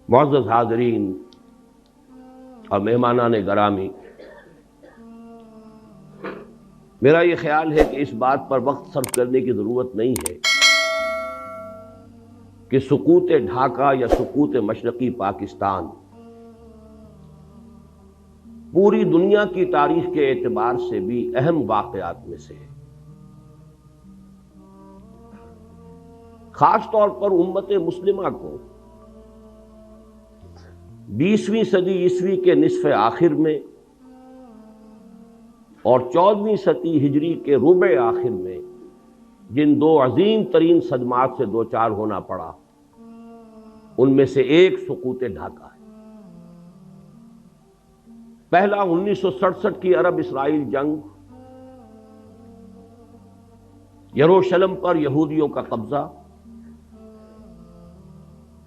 معزز حاضرین اور مہمانان گرامی، میرا یہ خیال ہے کہ اس بات پر وقت صرف کرنے کی ضرورت نہیں ہے کہ سقوط ڈھاکہ یا سقوط مشرقی پاکستان پوری دنیا کی تاریخ کے اعتبار سے بھی اہم واقعات میں سے ہے۔ خاص طور پر امت مسلمہ کو 20ویں صدی عیسوی کے نصف آخر میں اور 14ویں صدی ہجری کے ربع آخر میں جن دو عظیم ترین صدمات سے دوچار ہونا پڑا، ان میں سے ایک سقوط ڈھاکہ ہے۔ پہلا 1967 کی عرب اسرائیل جنگ، یروشلم پر یہودیوں کا قبضہ،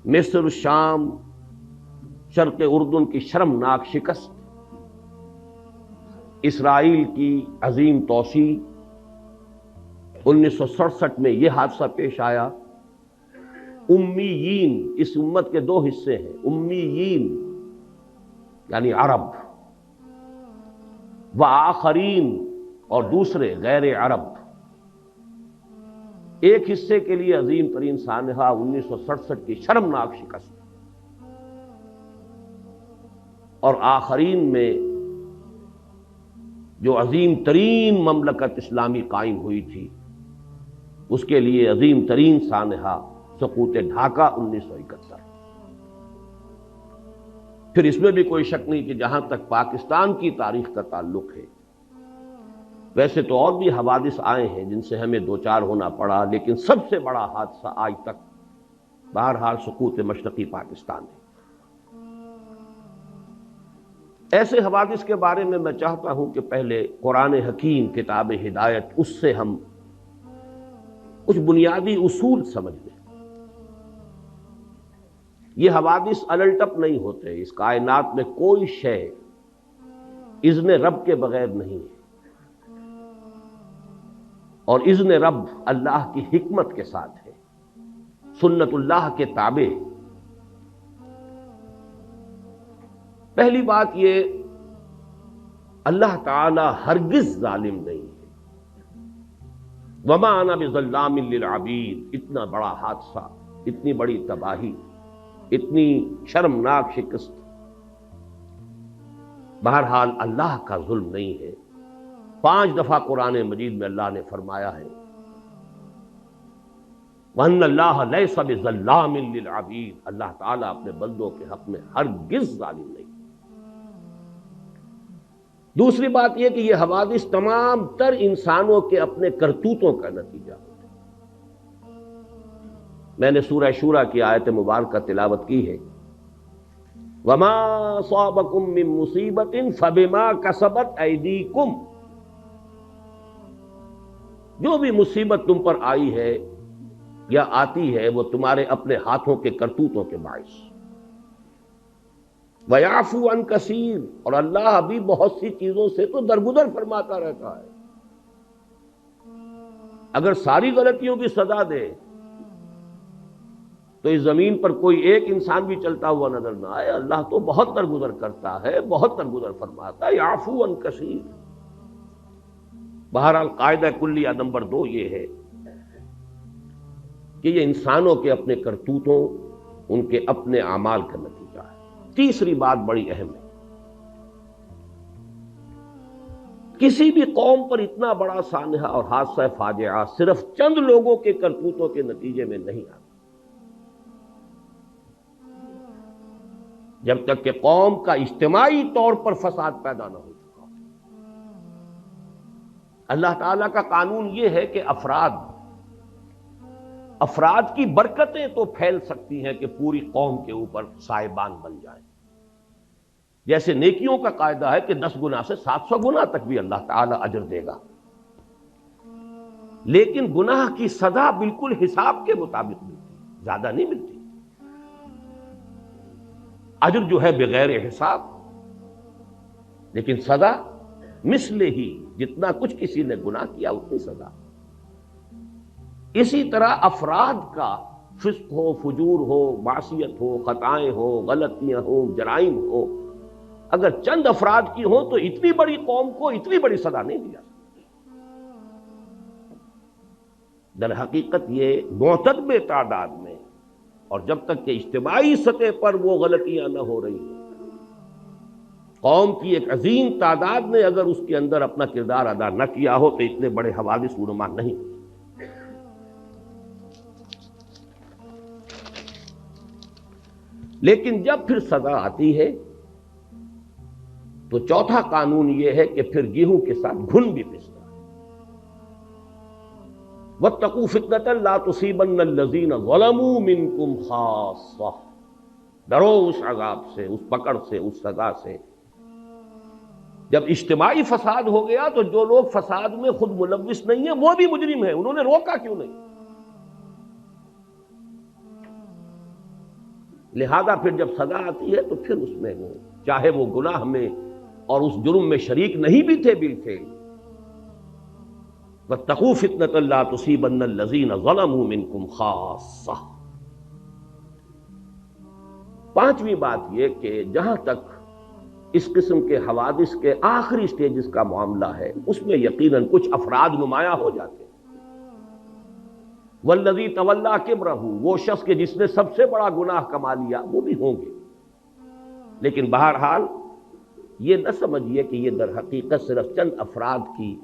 مصر، شام، شرق اردن کی شرمناک شکست، اسرائیل کی عظیم توسیع۔ 1967 میں یہ حادثہ پیش آیا۔ امیین، اس امت کے دو حصے ہیں، امیین یعنی عرب، وآخرین اور دوسرے غیر عرب۔ ایک حصے کے لیے عظیم ترین سانحہ 1967 کی شرمناک شکست، اور آخرین میں جو عظیم ترین مملکت اسلامی قائم ہوئی تھی، اس کے لیے عظیم ترین سانحہ سقوط ڈھاکہ 1971۔ پھر اس میں بھی کوئی شک نہیں کہ جہاں تک پاکستان کی تاریخ کا تعلق ہے، ویسے تو اور بھی حوادث آئے ہیں جن سے ہمیں دوچار ہونا پڑا، لیکن سب سے بڑا حادثہ آج تک بہرحال سقوط مشرقی پاکستان ہے۔ ایسے حوادث کے بارے میں میں چاہتا ہوں کہ پہلے قرآن حکیم کتاب ہدایت، اس سے ہم کچھ بنیادی اصول سمجھ لیں۔ یہ حوادث الٹپ نہیں ہوتے، اس کائنات میں کوئی شے اذن رب کے بغیر نہیں ہے، اور اذن رب اللہ کی حکمت کے ساتھ ہے، سنت اللہ کے تابع۔ پہلی بات یہ، اللہ تعالی ہرگز ظالم نہیں ہے۔ وما انا بظلام للعبید، اتنا بڑا حادثہ، اتنی بڑی تباہی، اتنی شرمناک شکست، بہرحال اللہ کا ظلم نہیں ہے۔ 5 دفعہ قرآن مجید میں اللہ نے فرمایا ہے وَأَنَّ اللَّهَ لَيْسَ بِظَلَّامٍ لِّلْعَبِيدِ، اللہ تعالیٰ اپنے بندوں کے حق میں ہرگز ظالم نہیں۔ دوسری بات یہ کہ یہ حوادث تمام تر انسانوں کے اپنے کرتوتوں کا نتیجہ ہوتے ہیں۔ میں نے سورہ شورى کی آیت مبارکہ تلاوت کی ہے، وَمَا أَصَابَكُم مِّن مُّصِيبَةٍ فَبِمَا كَسَبَتْ أَيْدِيكُمْ، جو بھی مصیبت تم پر آئی ہے یا آتی ہے وہ تمہارے اپنے ہاتھوں کے کرتوتوں کے باعث۔ وَيَعْفُو عَن كَثِيرٍ، اور اللہ ابھی بہت سی چیزوں سے تو درگزر فرماتا رہتا ہے۔ اگر ساری غلطیوں کی سزا دے تو اس زمین پر کوئی ایک انسان بھی چلتا ہوا نظر نہ آئے۔ اللہ تو بہت درگزر کرتا ہے، بہت درگزر فرماتا ہے، یعفو عن کثیر۔ بہرحال قاعدہ کلیہ نمبر 2 یہ ہے کہ یہ انسانوں کے اپنے کرتوتوں، ان کے اپنے اعمال کا نتیجہ ہے۔ تیسری بات بڑی اہم ہے، کسی بھی قوم پر اتنا بڑا سانحہ اور حادثہ فاجعہ صرف چند لوگوں کے کرتوتوں کے نتیجے میں نہیں آتا۔ جب تک کہ قوم کا اجتماعی طور پر فساد پیدا نہ ہو چکا۔ اللہ تعالیٰ کا قانون یہ ہے کہ افراد کی برکتیں تو پھیل سکتی ہیں کہ پوری قوم کے اوپر سائبان بن جائیں۔ جیسے نیکیوں کا قاعدہ ہے کہ 10 گنا سے 700 گنا تک بھی اللہ تعالیٰ اجر دے گا، لیکن گناہ کی سزا بالکل حساب کے مطابق ملتی، زیادہ نہیں ملتی۔ اجر جو ہے بغیر حساب، لیکن سزا مثل ہی، جتنا کچھ کسی نے گناہ کیا اتنی سزا۔ اسی طرح افراد کا فسق ہو، فجور ہو، معصیت ہو، خطائیں ہو، غلطیاں ہوں، جرائم ہو، اگر چند افراد کی ہوں تو اتنی بڑی قوم کو اتنی بڑی سزا نہیں دیا سکتی۔ در حقیقت یہ معتدل تعداد میں، اور جب تک کہ اجتماعی سطح پر وہ غلطیاں نہ ہو رہی ہیں، قوم کی ایک عظیم تعداد نے اگر اس کے اندر اپنا کردار ادا نہ کیا ہو تو اتنے بڑے حوادث رونما نہیں ہو۔ لیکن جب پھر سزا آتی ہے تو چوتھا قانون یہ ہے کہ پھر گیہوں کے ساتھ گھن بھی پستا ہے۔ واتقوا فتنة لا تصيبن الذين ظلموا منكم خاصة، ڈرو اس عذاب سے، اس پکڑ سے، اس سزا سے۔ جب اجتماعی فساد ہو گیا تو جو لوگ فساد میں خود ملوث نہیں ہیں وہ بھی مجرم ہیں، انہوں نے روکا کیوں نہیں؟ لہذا پھر جب سزا آتی ہے تو پھر اس میں وہ چاہے وہ گناہ میں اور اس جرم میں شریک نہیں بھی تھے بالفعل، واتقوا فتنة لا تصيبن الذين ظلموا منكم خاصة۔ پانچویں بات یہ کہ جہاں تک اس قسم کے حوادث کے آخری سٹیجز کا معاملہ ہے اس میں یقیناً کچھ افراد نمایاں ہو جاتے ہیں۔ والذی تولی کبرہ، وہ شخص کے جس نے سب سے بڑا گناہ کما لیا، وہ بھی ہوں گے، لیکن بہرحال یہ نہ سمجھیے کہ یہ در حقیقت صرف چند افراد کی،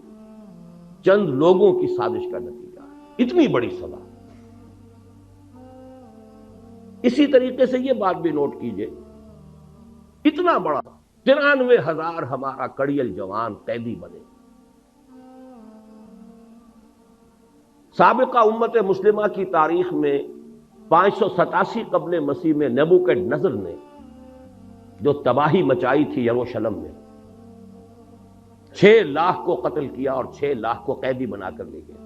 چند لوگوں کی سازش کا نتیجہ ہے، اتنی بڑی سزا۔ اسی طریقے سے یہ بات بھی نوٹ کیجئے، اتنا بڑا 93,000 ہمارا کڑیل جوان قیدی بنے۔ سابقہ امت مسلمہ کی تاریخ میں 587 قبل مسیح میں نیبوکڈنیزر نے جو تباہی مچائی تھی یروشلم میں، 6 لاکھ کو قتل کیا اور 6 لاکھ کو قیدی بنا کر لے گئے۔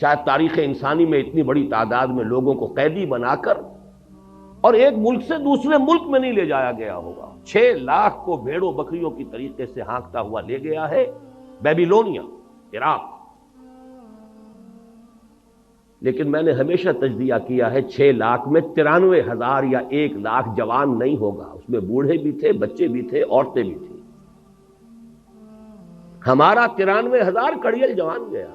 شاید تاریخ انسانی میں اتنی بڑی تعداد میں لوگوں کو قیدی بنا کر اور ایک ملک سے دوسرے ملک میں نہیں لے جایا گیا ہوگا۔ 6 لاکھ کو بھیڑوں بکریوں کی طریقے سے ہانکتا ہوا لے گیا ہے بیبیلونیا، عراق۔ لیکن میں نے ہمیشہ تجزیہ کیا ہے 6 لاکھ میں 93,000 یا 1 لاکھ جوان نہیں ہوگا، اس میں بوڑھے بھی تھے، بچے بھی تھے، عورتیں بھی تھیں۔ ہمارا 93,000 کڑیل جوان گیا،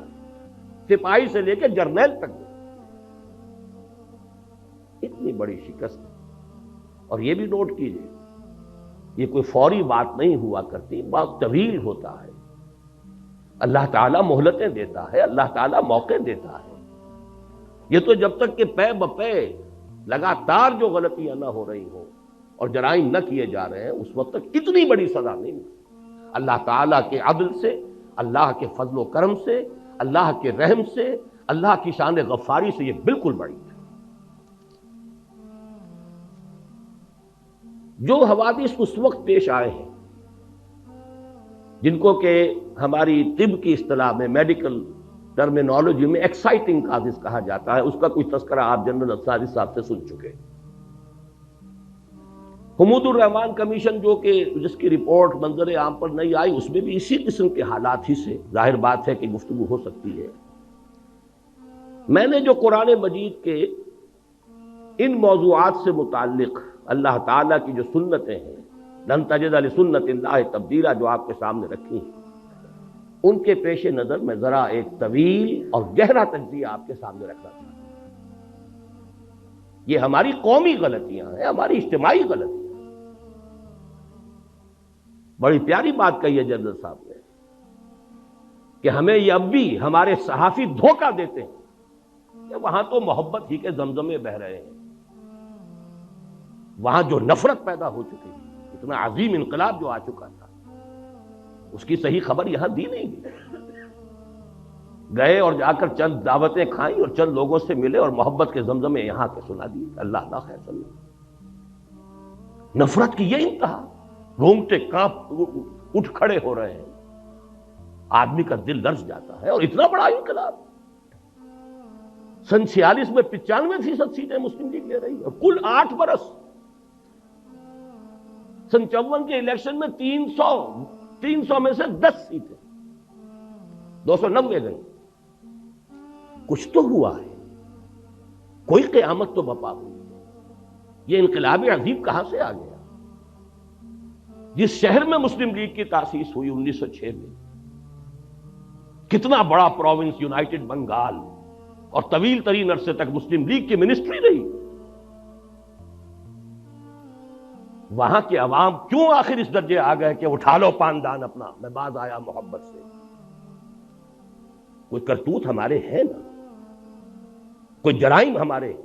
سپاہی سے لے کے جرنیل تک گیا۔ اتنی بڑی شکست، اور یہ بھی نوٹ کیجئے یہ کوئی فوری بات نہیں ہوا کرتی، بہت طویل ہوتا ہے۔ اللہ تعالیٰ مہلتیں دیتا ہے، اللہ تعالیٰ موقع دیتا ہے۔ یہ تو جب تک کہ پے بپے لگاتار جو غلطیاں نہ ہو رہی ہوں اور جرائم نہ کیے جا رہے ہیں اس وقت تک اتنی بڑی سزا نہیں ملتی۔ اللہ تعالیٰ کے عدل سے، اللہ کے فضل و کرم سے، اللہ کے رحم سے، اللہ کی شان غفاری سے یہ بالکل بڑی ہے۔ جو حوادث اس وقت پیش آئے ہیں جن کو کہ ہماری طب کی اصطلاح میں، میڈیکل ٹرمینالوجی میں ایکسائٹنگ کازز کہا جاتا ہے، اس کا کوئی تذکرہ آپ جنرل انصاری صاحب سے سن چکے۔ حمود الرحمان کمیشن جو کہ جس کی رپورٹ منظر عام پر نہیں آئی، اس میں بھی اسی قسم کے حالات ہی سے ظاہر بات ہے کہ گفتگو ہو سکتی ہے۔ میں نے جو قرآن مجید کے ان موضوعات سے متعلق اللہ تعالیٰ کی جو سنتیں ہیں، لن تجد لسنت اللہ تبدیلا، جو آپ کے سامنے رکھی ہیں، ان کے پیش نظر میں ذرا ایک طویل اور گہرا تجزیہ آپ کے سامنے رکھنا چاہتا ہوں۔ یہ ہماری قومی غلطیاں ہیں، ہماری اجتماعی غلطیاں۔ بڑی پیاری بات کہی ہے جنرل صاحب نے کہ ہمیں یہ اب بھی ہمارے صحافی دھوکہ دیتے ہیں کہ وہاں تو محبت ہی کے زمزمے بہ رہے ہیں، وہاں جو نفرت پیدا ہو چکی تھی، اتنا عظیم انقلاب جو آ چکا تھا، اس کی صحیح خبر یہاں دی نہیں گئی۔ گئے اور جا کر چند دعوتیں کھائیں اور چند لوگوں سے ملے اور محبت کے زمزمے یہاں کے سنا دیے۔ اللہ اللہ خیر صلی اللہ۔ نفرت کی یہ انتہا، رونگٹے کانپ اٹھ کھڑے ہو رہے ہیں، آدمی کا دل لرز جاتا ہے۔ اور اتنا بڑا انقلاب، سن 46 میں 95% سیٹیں مسلم لیگ لے رہی ہے، اور کل 8 برس۔ سن 54 کے الیکشن میں 300 میں سے 10 سیٹیں، 290 گئی۔ کچھ تو ہوا ہے۔ کوئی قیامت تو بپا ہوئی. یہ انقلاب عظیم کہاں سے آ گیا؟ جس شہر میں مسلم لیگ کی تاسیس ہوئی 1906 میں، کتنا بڑا پروونس یونائٹڈ بنگال، اور طویل ترین عرصے تک مسلم لیگ کی منسٹری رہی. وہاں کے عوام کیوں آخر اس درجے آ گئے کہ اٹھا لو پاندان اپنا، میں باز آیا محبت سے؟ کوئی کرتوت ہمارے ہیں نا، کوئی جرائم ہمارے ہیں.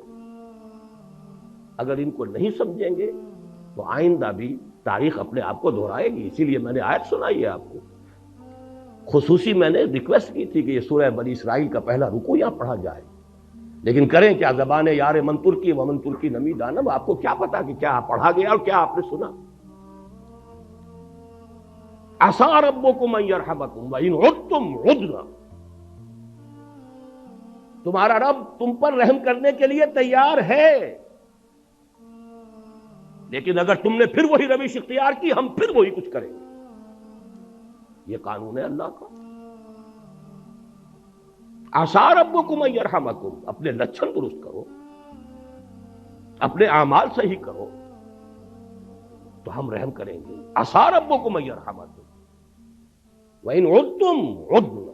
اگر ان کو نہیں سمجھیں گے تو آئندہ بھی تاریخ اپنے آپ کو دہرائے گی. اسی لیے میں نے آیت سنائی ہے آپ کو. خصوصی میں نے ریکویسٹ کی تھی کہ یہ سورہ بنی اسرائیل کا پہلا رکوع یہاں پڑھا جائے، لیکن کریں کیا، زبان یار من ترکی ومن ترکی نمی دانم. آپ کو کیا پتا کہ کیا پڑھا گیا اور کیا آپ نے سنا؟ عسیٰ ربکم ان یرحمکم وان عدتم عدنا. تمہارا رب تم پر رحم کرنے کے لیے تیار ہے، لیکن اگر تم نے پھر وہی روش اختیار کی، ہم پھر وہی کچھ کریں گے. یہ قانون ہے اللہ کا. عسیٰ ربکم ان یرحمکم. اپنے لچھن درست کرو، اپنے اعمال صحیح کرو تو ہم رحم کریں گے. عسیٰ ربکم ان یرحمکم وان عدتم عدنا.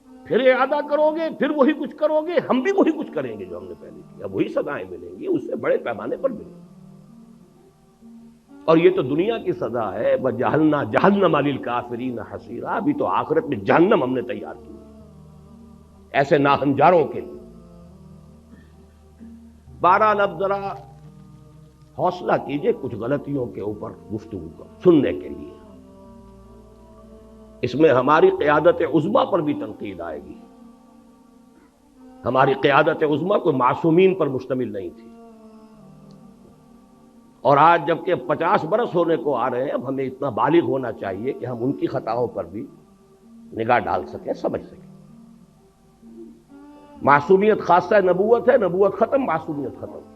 پھر اعادہ کرو گے، پھر وہی کچھ کرو گے، ہم بھی وہی کچھ کریں گے جو ہم نے پہلے کیا. وہی سزائیں ملیں گی، اس سے بڑے پیمانے پر ملیں گی. اور یہ تو دنیا کی سزا ہے. وَجَعَلْنَا جَهَنَّمَ لِلْكَافِرِينَ حَصِيرًا. ابھی تو آخرت میں جہنم ہم نے تیار کی ایسے ناہنجاروں کے لیے. بہرحال اب ذرا حوصلہ کیجئے کچھ غلطیوں کے اوپر گفتگو کا سننے کے لیے. اس میں ہماری قیادت عظمیٰ پر بھی تنقید آئے گی. ہماری قیادت عظمیٰ کوئی معصومین پر مشتمل نہیں تھی، اور آج جبکہ 50 برس ہونے کو آ رہے ہیں، اب ہمیں اتنا بالغ ہونا چاہیے کہ ہم ان کی خطاؤں پر بھی نگاہ ڈال سکیں، سمجھ سکیں. معصومیت خاصہ نبوت ہے، نبوت ختم، معصومیت ختم.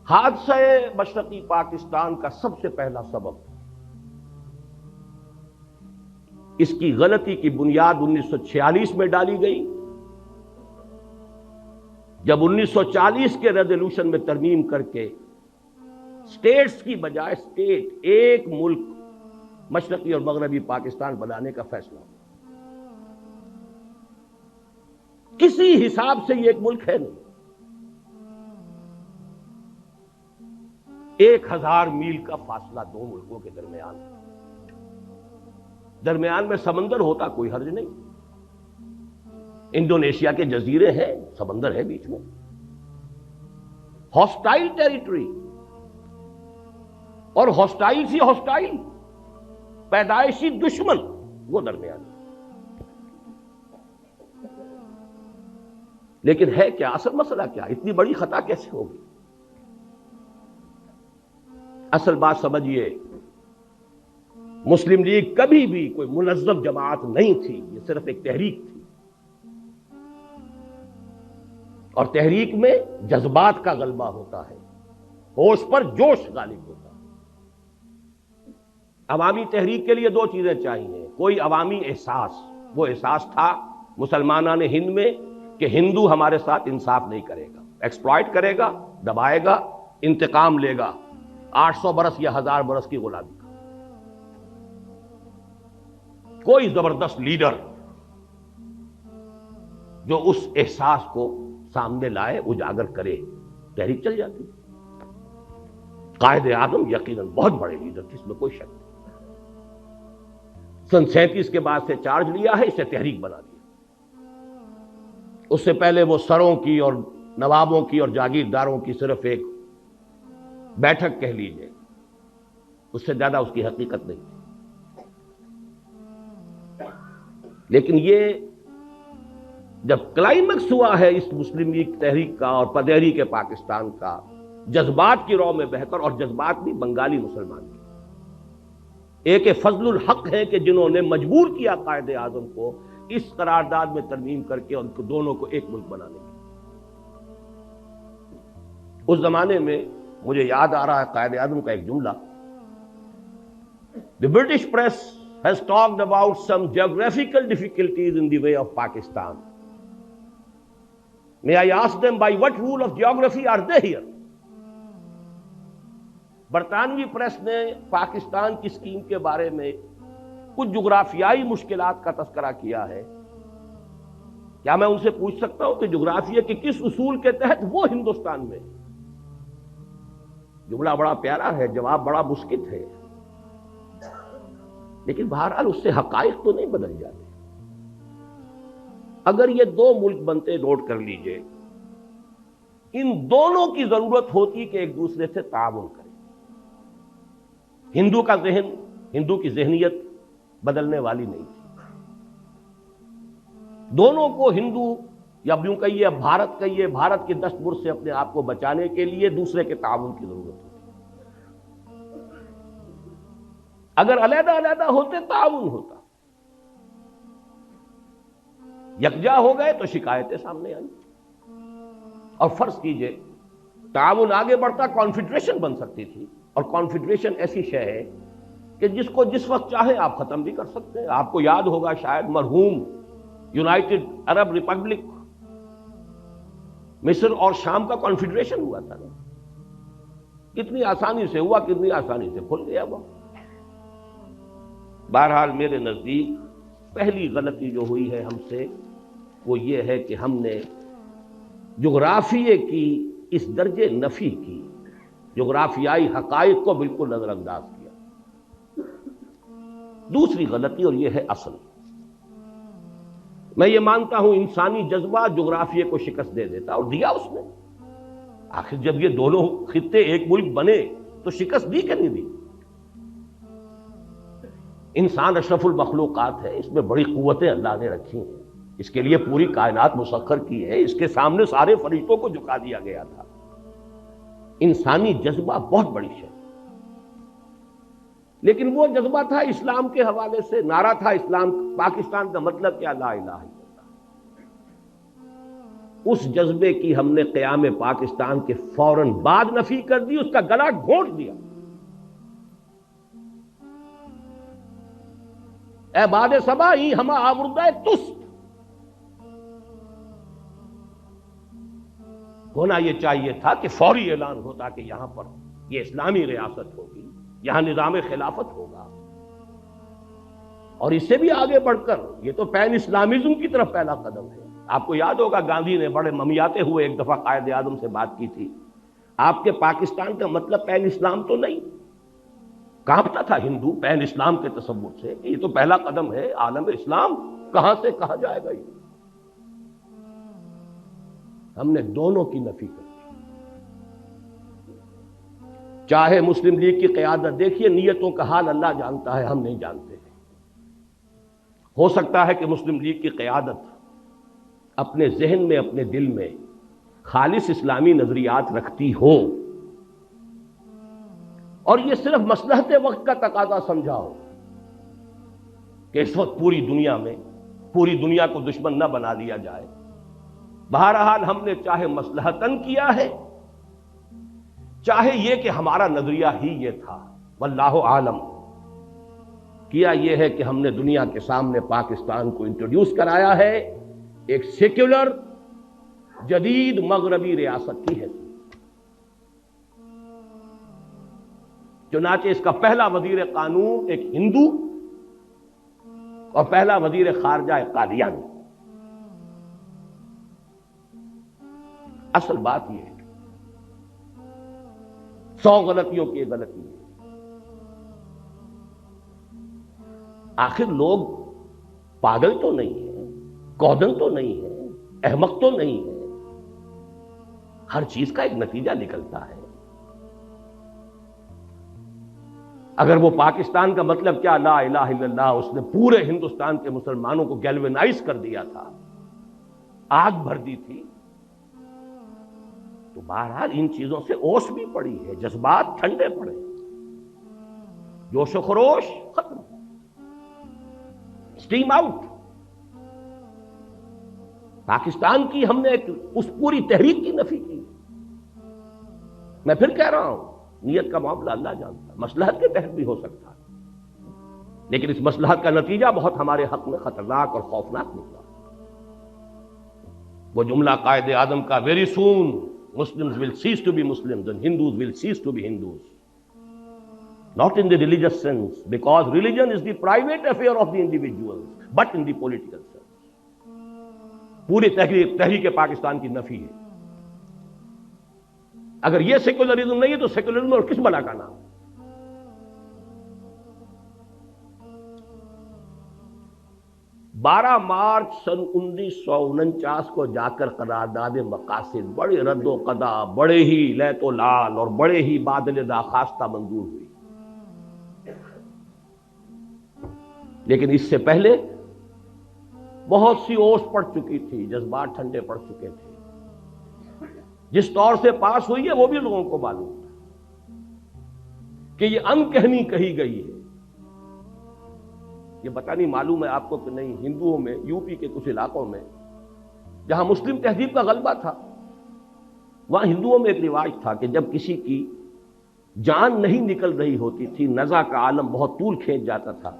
حادثہ مشرقی پاکستان کا سب سے پہلا سبب، اس کی غلطی کی بنیاد 1946 میں ڈالی گئی، جب 1940 کے ریزولوشن میں ترمیم کر کے اسٹیٹس کی بجائے اسٹیٹ، ایک ملک مشرقی اور مغربی پاکستان بنانے کا فیصلہ. کسی حساب سے یہ ایک ملک ہے نہیں. 1000 میل کا فاصلہ دو ملکوں کے درمیان میں سمندر ہوتا کوئی حرج نہیں. انڈونیشیا کے جزیرے ہیں، سمندر ہے بیچ میں. ہاسٹائل ٹیریٹری، اور ہاسٹائل سی ہاسٹائل، پیدائشی دشمن وہ درمیان. لیکن ہے کیا اصل مسئلہ؟ کیا اتنی بڑی خطا کیسے ہوگی؟ اصل بات سمجھیے، مسلم لیگ کبھی بھی کوئی منظم جماعت نہیں تھی، یہ صرف ایک تحریک تھی. اور تحریک میں جذبات کا غلبہ ہوتا ہے، ہوش پر جوش غالب ہوتا ہے. عوامی تحریک کے لیے دو چیزیں چاہیے. کوئی عوامی احساس، وہ احساس تھا مسلمانان ہند میں کہ ہندو ہمارے ساتھ انصاف نہیں کرے گا، ایکسپلائٹ کرے گا، دبائے گا، انتقام لے گا 800 برس یا 1000 برس کی غلامی کا. کوئی زبردست لیڈر جو اس احساس کو سامنے لائے، اجاگر کرے، تحریک چل جاتی. قائد اعظم یقیناً بہت بڑے لیڈر تھے، اس میں کوئی شک نہیں. سن 37 کے بعد سے چارج لیا ہے، اسے تحریک بنا دیا. اس سے پہلے وہ سروں کی اور نوابوں کی اور جاگیرداروں کی صرف ایک بیٹھک کہہ لیجئے، اس سے زیادہ اس کی حقیقت نہیں تھی. لیکن یہ جب کلائمیکس ہوا ہے اس مسلم لیگ تحریک کا اور تحریک پاکستان کا، جذبات کی رو میں بہ کر، اور جذبات بھی بنگالی مسلمان کی، ایک فضل الحق ہے کہ جنہوں نے مجبور کیا قائد اعظم کو اس قرارداد میں ترمیم کر کے ان کو دونوں کو ایک ملک بنانے کی. اس زمانے میں مجھے یاد آ رہا ہے قائد اعظم کا ایک جملہ: The British press has talked about some geographical difficulties in the way of Pakistan. May I ask them, by what rule of geography are they here? برطانوی پریس نے پاکستان کی اسکیم کے بارے میں کچھ جغرافیائی مشکلات کا تذکرہ کیا ہے. کیا میں ان سے پوچھ سکتا ہوں کہ جغرافیہ کے کس اصول کے تحت وہ ہندوستان میں؟ جملہ بڑا پیارا ہے، جواب بڑا مسکت ہے، لیکن بہرحال اس سے حقائق تو نہیں بدل جاتے. اگر یہ دو ملک بنتے، نوٹ کر لیجئے، ان دونوں کی ضرورت ہوتی کہ ایک دوسرے سے تعاون کریں. ہندو کا ذہن، ہندو کی ذہنیت بدلنے والی نہیں تھی. دونوں کو ہندو یا یوں کہیے بھارت کہیے، بھارت کے دست برد سے اپنے آپ کو بچانے کے لیے دوسرے کے تعاون کی ضرورت ہوتی. اگر علیحدہ علیحدہ ہوتے تعاون ہوتا، یکجا ہو گئے تو شکایتیں سامنے آئیں. اور فرض کیجئے تعاون آگے بڑھتا، کانفیڈریشن بن سکتی تھی. اور کانفیڈریشن ایسی شے ہے کہ جس کو جس وقت چاہے آپ ختم بھی کر سکتے ہیں. آپ کو یاد ہوگا شاید مرحوم یونائٹڈ عرب ریپبلک مصر اور شام کا کانفیڈریشن ہوا تھا نا. کتنی آسانی سے ہوا، کتنی آسانی سے کھل گیا وہ. بہرحال میرے نزدیک پہلی غلطی جو ہوئی ہے ہم سے وہ یہ ہے کہ ہم نے جغرافیے کی اس درجے نفی کی، جغرافیائی حقائق کو بالکل نظر انداز کیا. دوسری غلطی، اور یہ ہے اصل، میں یہ مانتا ہوں انسانی جذبہ جغرافیے کو شکست دے دیتا، اور دیا اس نے. آخر جب یہ دونوں خطے ایک ملک بنے تو شکست دی کہ نہیں دی؟ انسان اشرف المخلوقات ہے، اس میں بڑی قوتیں اللہ نے رکھی ہیں، اس کے لیے پوری کائنات مسخر کی ہے، اس کے سامنے سارے فرشتوں کو جھکا دیا گیا تھا. انسانی جذبہ بہت بڑی شے، لیکن وہ جذبہ تھا اسلام کے حوالے سے. نعرہ تھا اسلام، پاکستان کا مطلب کیا؟ لا الہ الا اللہ. اس جذبے کی ہم نے قیام پاکستان کے فوراً بعد نفی کر دی، اس کا گلا گھونٹ دیا. اے باد صبا ہی ہما آوردہ تست. ہونا یہ چاہیے تھا کہ فوری اعلان ہوتا کہ یہاں پر یہ اسلامی ریاست ہوگی، یہاں نظام خلافت ہوگا. اور اس سے بھی آگے بڑھ کر یہ تو پین اسلامزم کی طرف پہلا قدم ہے. آپ کو یاد ہوگا گاندھی نے بڑے ممیاتے ہوئے ایک دفعہ قائد اعظم سے بات کی تھی. آپ کے پاکستان کا مطلب پین اسلام تو نہیں؟ کانپتا تھا ہندو پین اسلام کے تصور سے کہ یہ تو پہلا قدم ہے، عالم اسلام کہاں سے کہاں جائے گا. یہ ہم نے دونوں کی نفی کر دی. چاہے مسلم لیگ کی قیادت، دیکھیے نیتوں کا حال اللہ جانتا ہے، ہم نہیں جانتے. ہو سکتا ہے کہ مسلم لیگ کی قیادت اپنے ذہن میں، اپنے دل میں خالص اسلامی نظریات رکھتی ہو، اور یہ صرف مصلحت وقت کا تقاضا سمجھا ہو کہ اس وقت پوری دنیا میں پوری دنیا کو دشمن نہ بنا لیا جائے. بہرحال ہم نے چاہے مصلحتاً کیا ہے، چاہے یہ کہ ہمارا نظریہ ہی یہ تھا، واللہ عالم، کیا یہ ہے کہ ہم نے دنیا کے سامنے پاکستان کو انٹروڈیوس کرایا ہے ایک سیکولر جدید مغربی ریاست کی حیثیت. چنانچہ اس کا پہلا وزیر قانون ایک ہندو اور پہلا وزیر خارجہ ایک قادیانی. اصل بات یہ ہے 100 غلطیوں کی غلطی ہے. آخر لوگ پاگل تو نہیں ہیں، کودن تو نہیں ہے، احمق تو نہیں ہے. ہر چیز کا ایک نتیجہ نکلتا ہے. اگر وہ پاکستان کا مطلب کیا لا الہ الا اللہ، اس نے پورے ہندوستان کے مسلمانوں کو گیلوینائز کر دیا تھا، آگ بھر دی تھی، تو بہرحال ان چیزوں سے اوس بھی پڑی ہے، جذبات ٹھنڈے پڑے، جوش و خروش ختم، اسٹیم آؤٹ. پاکستان کی ہم نے اس پوری تحریک کی نفی کی. میں پھر کہہ رہا ہوں نیت کا معاملہ اللہ جانتا ہے، مصلحت کے تحت بھی ہو سکتا ہے. لیکن اس مصلحت کا نتیجہ بہت ہمارے حق میں خطرناک اور خوفناک نکلا. وہ جملہ قائد اعظم کا very soon Muslims will cease to be Muslims and Hindus will cease to be Hindus. Not in the religious sense, because religion is the private affair of the individuals, but in the political sense. پوری تحریک پاکستان کی نفی ہے. اگر یہ secularism نہیں ہے تو سیکولرزم اور کس بلا کا نام؟ 12 مارچ سن 1949 کو جا کر قرارداد مقاصد بڑے رد و قدا، بڑے ہی لیت و لال اور بڑے ہی بادل داخواستہ منظور ہوئی. لیکن اس سے پہلے بہت سی اوس پڑ چکی تھی، جذبات ٹھنڈے پڑ چکے تھے. جس طور سے پاس ہوئی ہے وہ بھی لوگوں کو معلوم تھا کہ یہ انکہنی کہی گئی ہے. یہ پتہ نہیں معلوم ہے آپ کو کہ نہیں، ہندوؤں میں یو پی کے کچھ علاقوں میں جہاں مسلم تہذیب کا غلبہ تھا، وہاں ہندوؤں میں ایک رواج تھا کہ جب کسی کی جان نہیں نکل رہی ہوتی تھی، نزع کا عالم بہت طول کھینچ جاتا تھا،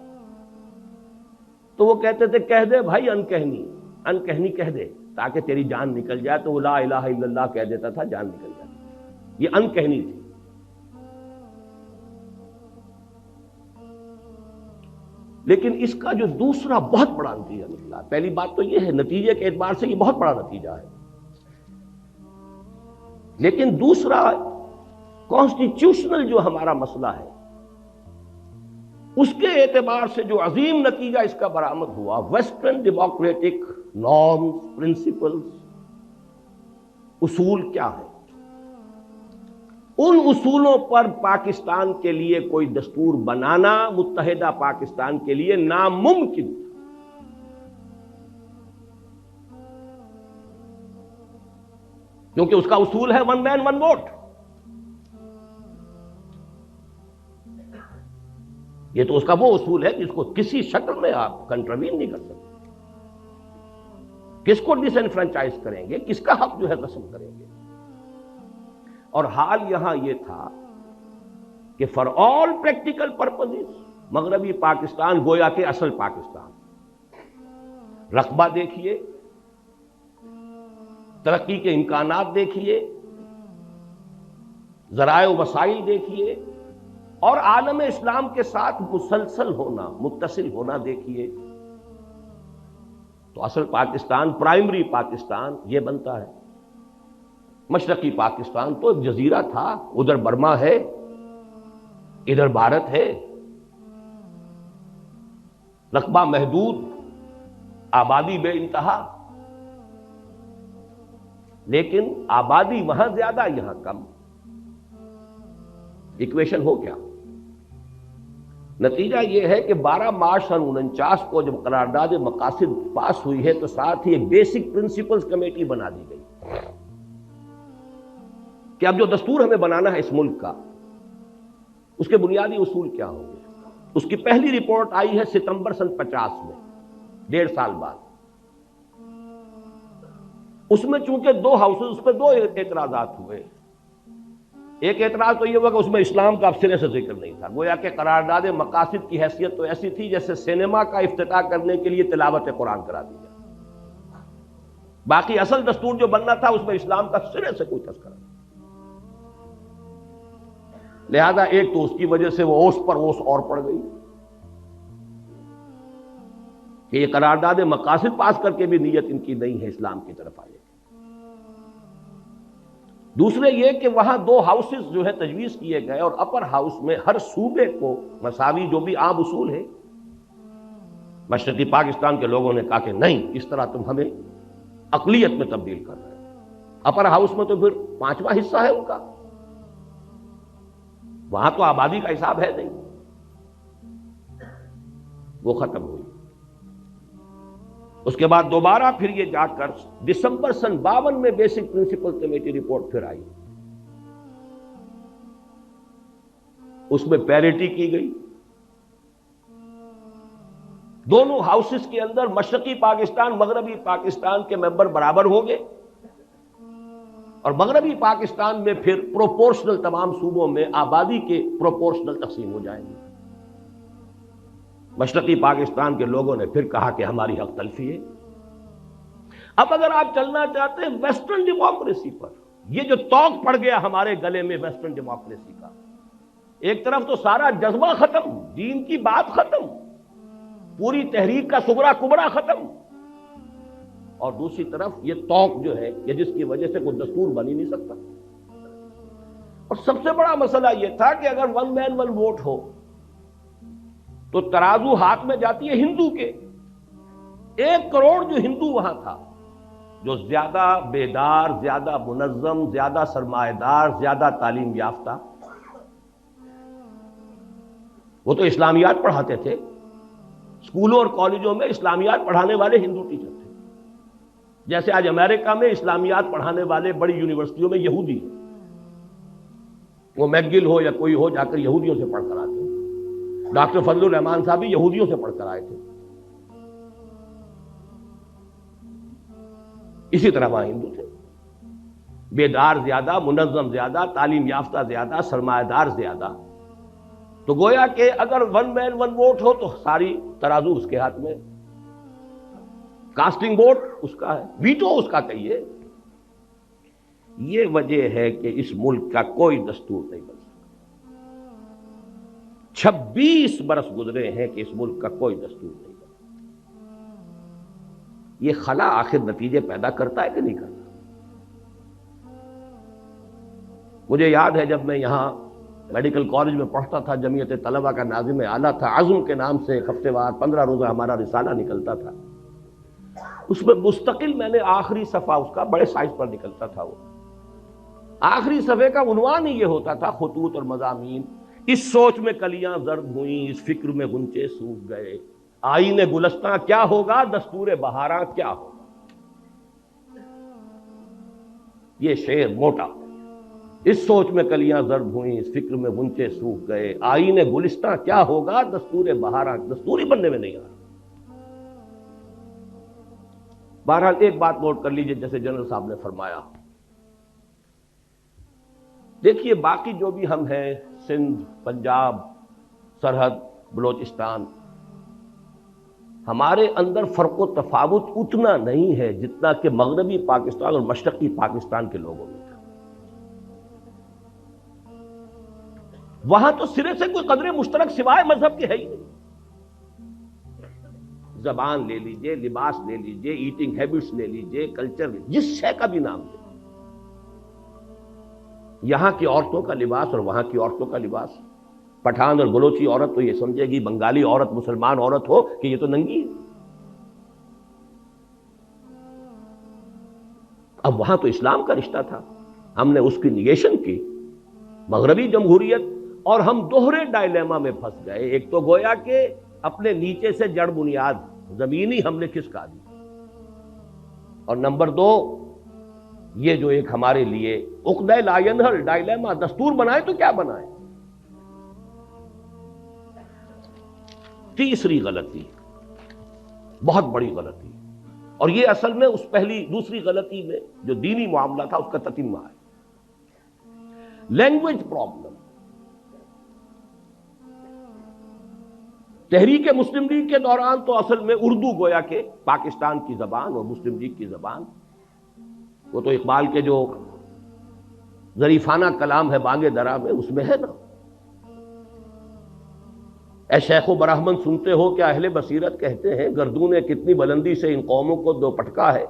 تو وہ کہتے تھے کہہ دے بھائی انکہنی کہہ دے تاکہ تیری جان نکل جائے. تو وہ لا الہ الا اللہ کہہ دیتا تھا، جان نکل جاتی. یہ انکہنی تھی. لیکن اس کا جو دوسرا بہت بڑا نتیجہ نکلا، پہلی بات تو یہ ہے نتیجے کے اعتبار سے یہ بہت بڑا نتیجہ ہے، لیکن دوسرا کانسٹیٹیوشنل جو ہمارا مسئلہ ہے اس کے اعتبار سے جو عظیم نتیجہ اس کا برآمد ہوا، ویسٹرن ڈیموکریٹک نارمز، پرنسپلز، اصول کیا ہے؟ ان اصولوں پر پاکستان کے لیے کوئی دستور بنانا متحدہ پاکستان کے لیے ناممکن تھا. کیونکہ اس کا اصول ہے ون مین ون ووٹ. یہ تو اس کا وہ اصول ہے جس کو کسی شکل میں آپ کنٹروین نہیں کر سکتے. کس کو ڈس انفرنچائز کریں گے، کس کا حق جو ہے قسم کریں گے. اور حال یہاں یہ تھا کہ فار آل پریکٹیکل پرپزز مغربی پاکستان گویا کہ اصل پاکستان. رقبہ دیکھیے، ترقی کے امکانات دیکھیے، ذرائع و وسائل دیکھیے، اور عالم اسلام کے ساتھ مسلسل ہونا، متصل ہونا دیکھیے، تو اصل پاکستان، پرائمری پاکستان یہ بنتا ہے. مشرقی پاکستان تو ایک جزیرہ تھا، ادھر برما ہے، ادھر بھارت ہے. رقبہ محدود، آبادی بے انتہا، لیکن آبادی وہاں زیادہ یہاں کم. ایکویشن ہو کیا؟ نتیجہ یہ ہے کہ 12 مارچ سن 49 کو جب قرارداد مقاصد پاس ہوئی ہے تو ساتھ ہی ایک بیسک پرنسپلز کمیٹی بنا دی گئی کہ اب جو دستور ہمیں بنانا ہے اس ملک کا، اس کے بنیادی اصول کیا ہوں گے. اس کی پہلی رپورٹ آئی ہے ستمبر سن 50 میں، 1.5 سال بعد. اس میں چونکہ 2 ہاؤسز، اس پہ 2 اعتراضات ہوئے. ایک اعتراض تو یہ ہوا کہ اس میں اسلام کا اب سرے سے ذکر نہیں تھا. گویا کہ قرارداد مقاصد کی حیثیت تو ایسی تھی جیسے سینما کا افتتاح کرنے کے لیے تلاوت قرآن کرا دی جائے. باقی اصل دستور جو بننا تھا اس میں اسلام کا سرے سے کوئی تذکرہ نہیں. لہذا ایک تو اس کی وجہ سے وہ اوس پر اوس اور پڑ گئی کہ یہ قرارداد مقاصد پاس کر کے بھی نیت ان کی نہیں ہے اسلام کی طرف آنے کی. دوسرے یہ کہ وہاں 2 ہاؤسز جو ہے تجویز کیے گئے، اور اپر ہاؤس میں ہر صوبے کو مساوی جو بھی عام اصول ہے. مشرقی پاکستان کے لوگوں نے کہا کہ نہیں، اس طرح تم ہمیں اقلیت میں تبدیل کر رہے ہو. اپر ہاؤس میں تو پھر 5واں حصہ ہے ان کا، وہاں تو آبادی کا حساب ہے نہیں. وہ ختم ہوئی. اس کے بعد دوبارہ پھر یہ جا کر دسمبر سن 52 میں بیسک پرنسپل کمیٹی رپورٹ پھر آئی. اس میں پیریٹی کی گئی. دونوں ہاؤسز کے اندر مشرقی پاکستان، مغربی پاکستان کے ممبر برابر ہوں گے، اور مغربی پاکستان میں پھر پروپورشنل تمام صوبوں میں آبادی کے پروپورشنل تقسیم ہو جائیں گے. مشرقی پاکستان کے لوگوں نے پھر کہا کہ ہماری حق تلفی ہے۔ اب اگر آپ چلنا چاہتے ہیں ویسٹرن ڈیموکریسی پر، یہ جو توق پڑ گیا ہمارے گلے میں ویسٹرن ڈیموکریسی کا، ایک طرف تو سارا جذبہ ختم، دین کی بات ختم، پوری تحریک کا صغرا کبرا ختم، اور دوسری طرف یہ توق جو ہے کہ جس کی وجہ سے کوئی دستور بن ہی نہیں سکتا۔ اور سب سے بڑا مسئلہ یہ تھا کہ اگر ون مین ون ووٹ ہو تو ترازو ہاتھ میں جاتی ہے ہندو کے، 1 کروڑ جو ہندو وہاں تھا، جو زیادہ بیدار، زیادہ منظم، زیادہ سرمایہ دار، زیادہ تعلیم یافتہ، وہ تو اسلامیات پڑھاتے تھے، اسکولوں اور کالجوں میں اسلامیات پڑھانے والے ہندو ٹیچر تھے، جیسے آج امریکہ میں اسلامیات پڑھانے والے بڑی یونیورسٹیوں میں یہودی ہیں، وہ میکگل ہو یا کوئی ہو، جا کر یہودیوں سے پڑھ کر آتے ہیں۔ ڈاکٹر فضل الرحمان صاحب بھی یہودیوں سے پڑھ کر آئے تھے۔ اسی طرح وہاں ہندو تھے، بیدار زیادہ، منظم زیادہ، تعلیم یافتہ زیادہ، سرمایہ دار زیادہ۔ تو گویا کہ اگر ون مین ون ووٹ ہو تو ساری ترازو اس کے ہاتھ میں، کاسٹنگ ووٹ اس کا ہے، ویٹو اس کا کہیے۔ یہ وجہ ہے کہ اس ملک کا کوئی دستور نہیں بن سکتا۔ 26 برس گزرے ہیں کہ اس ملک کا کوئی دستور نہیں بن سکتا۔ یہ خلا آخر نتیجے پیدا کرتا ہے کہ نہیں کرتا؟ مجھے یاد ہے جب میں یہاں میڈیکل کالج میں پڑھتا تھا، جمعیت طلبہ کا ناظم اعلیٰ تھا، عزم کے نام سے ایک ہفتے وار 15 روزہ ہمارا رسالہ نکلتا تھا، اس میں مستقل میں نے آخری صفحہ اس کا بڑے سائز پر نکلتا تھا، وہ آخری صفحے کا عنوان ہی یہ ہوتا تھا، خطوط اور مضامین: اس سوچ میں کلیاں زرد ہوئیں، اس فکر میں غنچے سوکھ گئے، آئین گلستاں کیا ہوگا، دستور بہاراں کیا ہوگا۔ یہ شعر موٹا، اس سوچ میں کلیاں زرد ہوئیں، اس فکر میں غنچے سوکھ گئے، آئین گلستاں کیا ہوگا، دستور بہاراں، دستوری بننے میں نہیں آ رہا۔ بہرحال ایک بات نوٹ کر لیجئے، جیسے جنرل صاحب نے فرمایا، دیکھیے باقی جو بھی ہم ہیں، سندھ، پنجاب، سرحد، بلوچستان، ہمارے اندر فرق و تفاوت اتنا نہیں ہے جتنا کہ مغربی پاکستان اور مشرقی پاکستان کے لوگوں میں تھا۔ وہاں تو سرے سے کوئی قدر مشترک سوائے مذہب کے ہے ہی نہیں۔ زبان لے لیجئے، لباس لے لیجئے، ایٹنگ ہیبٹس لے لیجئے، کلچر، جس شے کا بھی نام لے، یہاں کی عورتوں کا لباس اور وہاں کی عورتوں کا لباس، پٹھان اور بلوچی عورت تو یہ سمجھے گی، بنگالی عورت مسلمان عورت ہو کہ یہ تو ننگی ہے۔ اب وہاں تو اسلام کا رشتہ تھا، ہم نے اس کی نیگیشن کی، مغربی جمہوریت، اور ہم دوہرے ڈائلیما میں پھنس گئے۔ ایک تو گویا کہ اپنے نیچے سے جڑ بنیاد زمینی ہم نے کھسکا دی، اور نمبر 2 یہ جو ایک ہمارے لیے عقدہ لا ینحل ڈائلیما، دستور بنائے تو کیا بنائے۔ تیسری غلطی، بہت بڑی غلطی، اور یہ اصل میں اس دوسری غلطی میں جو دینی معاملہ تھا اس کا تتمہ ہے، لینگویج پرابلم۔ تحریک مسلم لیگ کے دوران تو اصل میں اردو گویا کہ پاکستان کی زبان اور مسلم لیگ کی زبان، وہ تو اقبال کے جو ظریفانہ کلام ہے بانگ درا میں، اس میں ہے نا، اے شیخ و برہمن سنتے ہو کیا اہل بصیرت کہتے ہیں، گردوں نے کتنی بلندی سے ان قوموں کو دو پٹکا ہے،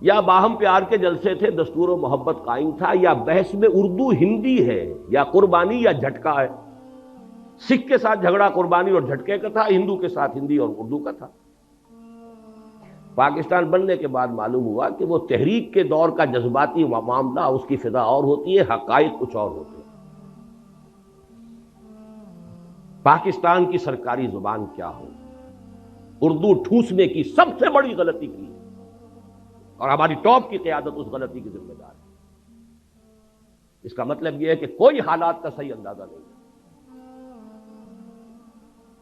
یا باہم پیار کے جلسے تھے دستور و محبت قائم تھا، یا بحث میں اردو ہندی ہے، یا قربانی یا جھٹکا ہے۔ سکھ کے ساتھ جھگڑا قربانی اور جھٹکے کا تھا، ہندو کے ساتھ ہندی اور اردو کا تھا۔ پاکستان بننے کے بعد معلوم ہوا کہ وہ تحریک کے دور کا جذباتی معاملہ، اس کی فضا اور ہوتی ہے، حقائق کچھ اور ہوتے ہیں۔ پاکستان کی سرکاری زبان کیا ہو، اردو ٹھوسنے کی سب سے بڑی غلطی کی ہے، اور ہماری ٹاپ کی قیادت اس غلطی کی ذمہ دار ہے۔ اس کا مطلب یہ ہے کہ کوئی حالات کا صحیح اندازہ نہیں ہے۔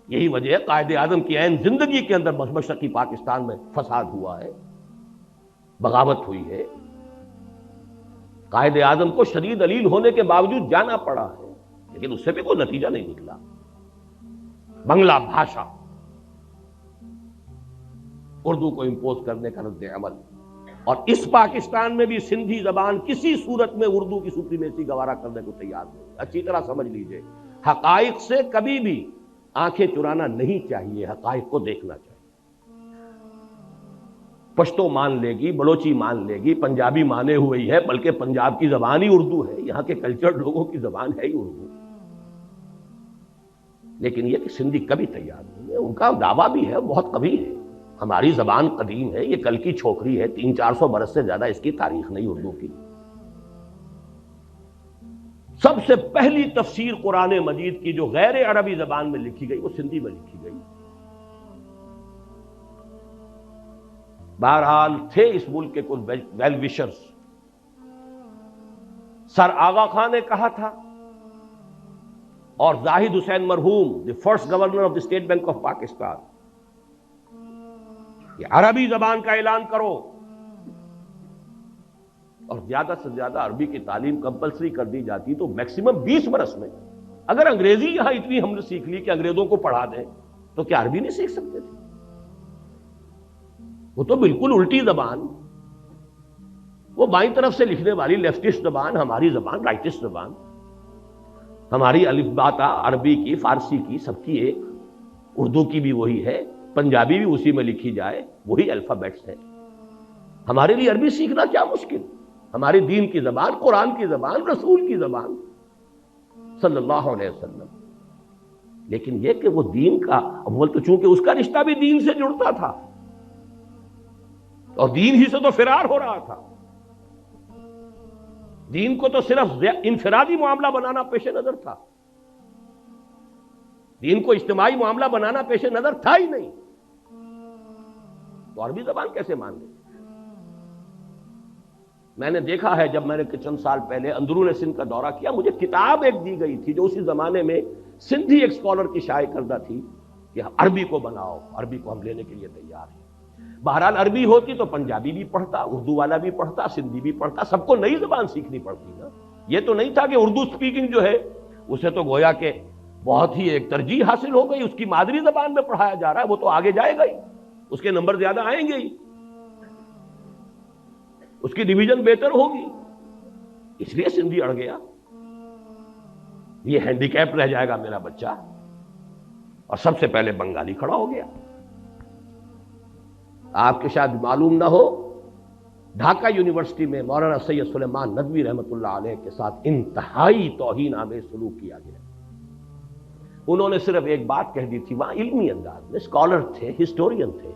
یہی وجہ ہے قائد اعظم کی عین زندگی کے اندر مشرقی پاکستان میں فساد ہوا ہے، بغاوت ہوئی ہے، قائد اعظم کو شدید علیل ہونے کے باوجود جانا پڑا ہے، لیکن اس سے بھی کوئی نتیجہ نہیں نکلا۔ بنگلہ بھاشا اردو کو امپوز کرنے کا رد عمل، اور اس پاکستان میں بھی سندھی زبان کسی صورت میں اردو کی سپریمیسی گوارا کرنے کو تیار نہیں۔ اچھی طرح سمجھ لیجئے، حقائق سے کبھی بھی آنکھیں چرانا نہیں چاہیے، حقائق کو دیکھنا چاہیے۔ پشتو مان لے گی، بلوچی مان لے گی، پنجابی مانے ہوئے ہی ہے، بلکہ پنجاب کی زبان ہی اردو ہے، یہاں کے کلچرڈ لوگوں کی زبان ہے ہی اردو، لیکن یہ کہ سندھی کبھی تیار نہیں ہے۔ ان کا دعویٰ بھی ہے، بہت قوی ہے، ہماری زبان قدیم ہے، یہ کل کی چھوکری ہے، 300-400 برس سے زیادہ اس کی تاریخ نہیں اردو کی۔ سب سے پہلی تفسیر قرآن مجید کی جو غیر عربی زبان میں لکھی گئی وہ سندھی میں لکھی گئی۔ بہرحال تھے اس ملک کے کچھ ویل وشرز، سر آغا خان نے کہا تھا، اور زاہد حسین مرحوم، the first governor of the state bank of Pakistan, کہ عربی زبان کا اعلان کرو، اور زیادہ سے زیادہ عربی کی تعلیم کمپلسری کر دی جاتی تو میکسیمم 20 برس میں اگر انگریزی یہاں اتنی ہم نے سیکھ لی کہ انگریزوں کو پڑھا دیں تو کیا عربی نہیں سیکھ سکتے تھے؟ وہ تو بالکل الٹی زبان، وہ بائیں طرف سے لکھنے والی لیفٹسٹ زبان، ہماری زبان رائٹسٹ زبان، ہماری الف با تا عربی کی، فارسی کی، سب کی ایک، اردو کی بھی وہی ہے، پنجابی بھی اسی میں لکھی جائے، وہی الفابیٹس ہیں۔ ہمارے لیے عربی سیکھنا کیا مشکل، ہماری دین کی زبان، قرآن کی زبان، رسول کی زبان صلی اللہ علیہ وسلم۔ لیکن یہ کہ وہ دین کا، اول تو چونکہ اس کا رشتہ بھی دین سے جڑتا تھا اور دین ہی سے تو فرار ہو رہا تھا، دین کو تو صرف انفرادی معاملہ بنانا پیش نظر تھا، دین کو اجتماعی معاملہ بنانا پیش نظر تھا ہی نہیں، تو عربی زبان کیسے مان لیں؟ میں نے دیکھا ہے، جب میں نے چند سال پہلے اندرون سندھ کا دورہ کیا، مجھے کتاب ایک دی گئی تھی جو اسی زمانے میں سندھی ایک اسکالر کی شائع کردہ تھی کہ عربی کو بناؤ، عربی کو ہم لینے کے لیے تیار ہیں۔ بہرحال عربی ہوتی تو پنجابی بھی پڑھتا، اردو والا بھی پڑھتا، سندھی بھی پڑھتا، سب کو نئی زبان سیکھنی پڑتی نا۔ یہ تو نہیں تھا کہ اردو سپیکنگ جو ہے اسے تو گویا کہ بہت ہی ایک ترجیح حاصل ہو گئی، اس کی مادری زبان میں پڑھایا جا رہا ہے، وہ تو آگے جائے گا ہی، اس کے نمبر زیادہ آئیں گے ہی، اس کی ڈویژن بہتر ہوگی، اس لیے سندھی اڑ گیا، یہ ہینڈی کیپ رہ جائے گا میرا بچہ، اور سب سے پہلے بنگالی کھڑا ہو گیا۔ آپ کے شاید معلوم نہ ہو، ڈھاکہ یونیورسٹی میں مولانا سید سلیمان ندوی رحمۃ اللہ علیہ کے ساتھ انتہائی توہین آمیز سلوک کیا گیا۔ انہوں نے صرف ایک بات کہہ دی تھی، وہاں علمی انداز میں، اسکالر تھے، ہسٹورین تھے،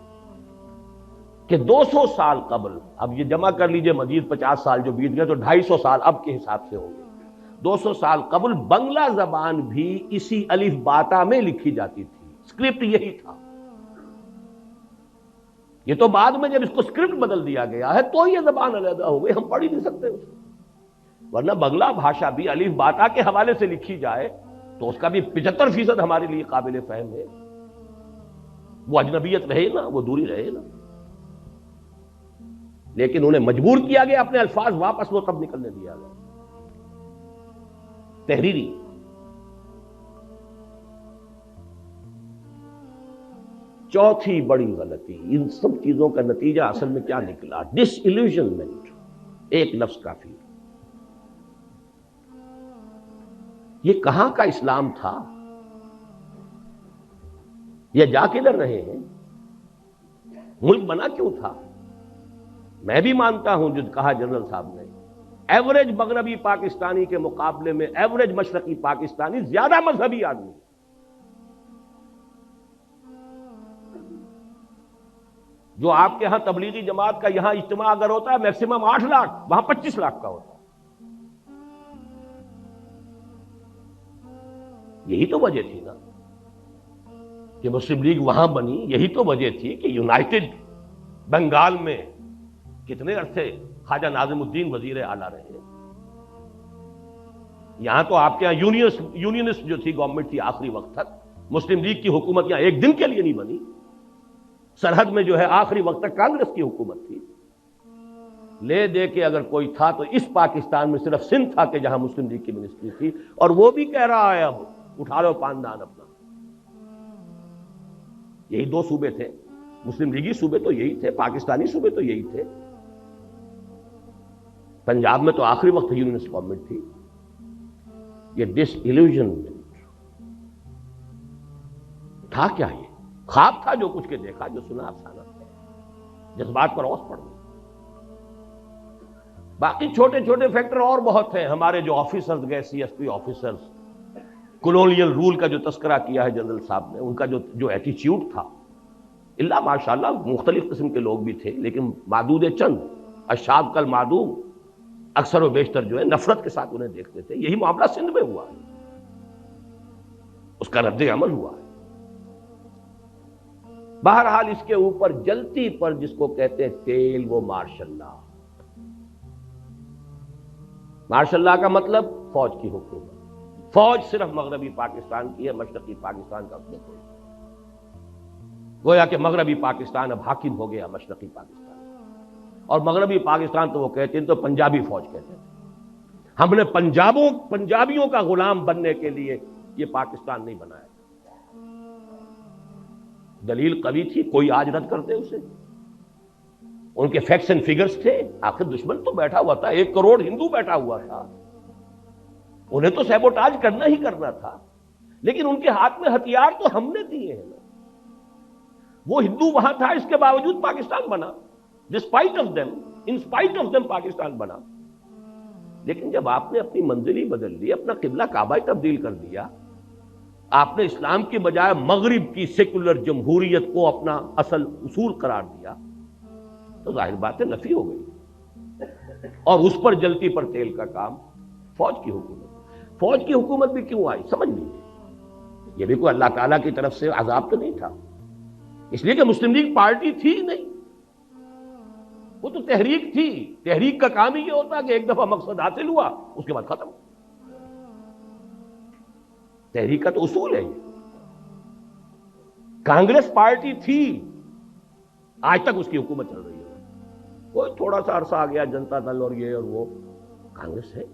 کہ 200 سال قبل، اب یہ جمع کر لیجئے مزید 50 سال جو بیت گئے تو 250 سال اب کے حساب سے ہوں گے، 200 سال قبل بنگلہ زبان بھی اسی الف باتا میں لکھی جاتی تھی، اسکرپٹ یہی تھا۔ یہ تو بعد میں جب اس کو اسکرپٹ بدل دیا گیا ہے تو یہ زبان علیحدہ ہو گئی، ہم پڑھ ہی نہیں سکتے اسے، ورنہ بنگلہ بھاشا بھی الف باتا کے حوالے سے لکھی جائے تو اس کا بھی 75% ہمارے لیے قابل فہم ہے، وہ اجنبیت رہے نا، وہ دوری رہے نا، لیکن انہیں مجبور کیا گیا، اپنے الفاظ واپس وہ تب نکلنے دیا گیا، تحریری۔ چوتھی بڑی غلطی، ان سب چیزوں کا نتیجہ اصل میں کیا نکلا؟ ڈس ایلیوژنمنٹ، ایک لفظ کافی۔ یہ کہاں کا اسلام تھا؟ یہ جا کدھر رہے ہیں؟ ملک بنا کیوں تھا؟ میں بھی مانتا ہوں جو کہا جنرل صاحب نے، ایوریج مغربی پاکستانی کے مقابلے میں ایوریج مشرقی پاکستانی زیادہ مذہبی آدمی، جو آپ کے ہاں تبلیغی جماعت کا یہاں اجتماع اگر ہوتا ہے میکسیمم 8 لاکھ، وہاں 25 لاکھ کا ہوتا ہے۔ یہی تو وجہ تھی نا کہ مسلم لیگ وہاں بنی، یہی تو وجہ تھی کہ یونائٹڈ بنگال میں کتنے عرصے خواجہ ناظم الدین وزیر اعلیٰ رہے، یہاں تو آپ کے یہاں یونینسٹ جو تھی گورنمنٹ تھی آخری وقت تک، مسلم لیگ کی حکومت یہاں ایک دن کے لیے نہیں بنی، سرحد میں جو ہے آخری وقت تک کانگریس کی حکومت تھی، لے دے کے اگر کوئی تھا تو اس پاکستان میں صرف سندھ تھا کہ جہاں مسلم لیگ کی منسٹری تھی، اور وہ بھی کہہ رہا ہے اب اٹھا لو پاندان اپنا، یہی دو صوبے تھے، مسلم لیگی صوبے تو یہی تھے، پاکستانی صوبے تو یہی تھے. پنجاب میں تو آخری وقت یونینسٹ گورنمنٹ تھی. یہ ڈس ایلیوژنمنٹ تھا کیا؟ یہ خواب تھا جو کچھ کے دیکھا، جو سنا افسانہ، جذبات پر اوس پڑ گئی. باقی چھوٹے چھوٹے فیکٹر اور بہت ہیں. ہمارے جو آفیسرز گئے، C S P officers, colonial rule کا جو تذکرہ کیا ہے جنرل صاحب نے، ان کا جو ایٹیچیوڈ تھا، اللہ ماشاءاللہ مختلف قسم کے لوگ بھی تھے، لیکن معدود چند، اشاد کل معدوم، اکثر و بیشتر جو ہے نفرت کے ساتھ انہیں دیکھتے تھے. یہی معاملہ سندھ میں ہوا ہے، اس کا رد عمل ہوا ہے. بہرحال اس کے اوپر جلتی پر جس کو کہتے ہیں تیل، وہ مارشل لا. مارشل لا کا مطلب فوج کی حکومت. فوج صرف مغربی پاکستان کی ہے، مشرقی پاکستان کا اس میں کوئی. گویا کہ مغربی پاکستان اب حاکم ہو گیا مشرقی پاکستان، اور مغربی پاکستان تو وہ کہتے ہیں تو پنجابی فوج کہتے ہیں. ہم نے پنجابیوں کا غلام بننے کے لیے یہ پاکستان نہیں بنایا. دلیل قوی تھی، کوئی آج رد کرتے اسے. ان کے فیکٹس اینڈ فگرز تھے. آخر دشمن تو بیٹھا ہوا تھا، 1 کروڑ ہندو بیٹھا ہوا تھا، انہیں تو سیبوٹاج کرنا ہی کرنا تھا. لیکن ان کے ہاتھ میں ہتھیار تو ہم نے دیے ہیں نا. وہ ہندو وہاں تھا، اس کے باوجود پاکستان بنا. Despite of them, in spite of them Pakistan بنا. لیکن جب آپ نے اپنی منزل ہی بدل لی، اپنا قبلہ کعبہ ہی تبدیل کر دیا، آپ نے اسلام کے بجائے مغرب کی سیکولر جمہوریت کو اپنا اصل اصول قرار دیا، تو ظاہر بات ہے نفی ہو گئی. اور اس پر جلتی پر تیل کا کام، فوج کی حکومت. فوج کی حکومت بھی کیوں آئی سمجھ لیجیے. یہ بھی کوئی اللہ تعالیٰ کی طرف سے عذاب تو نہیں تھا، اس لیے کہ مسلم لیگ پارٹی تھی نہیں، وہ تو تحریک تھی. تحریک کا کام ہی یہ ہوتا کہ ایک دفعہ مقصد حاصل ہوا، اس کے بعد ختم. تحریک کا تو اصول ہے یہ. کانگریس پارٹی تھی، آج تک اس کی حکومت چل رہی ہے. کوئی تھوڑا سا عرصہ آ گیا جنتا دل اور یہ اور وہ، کانگریس ہے.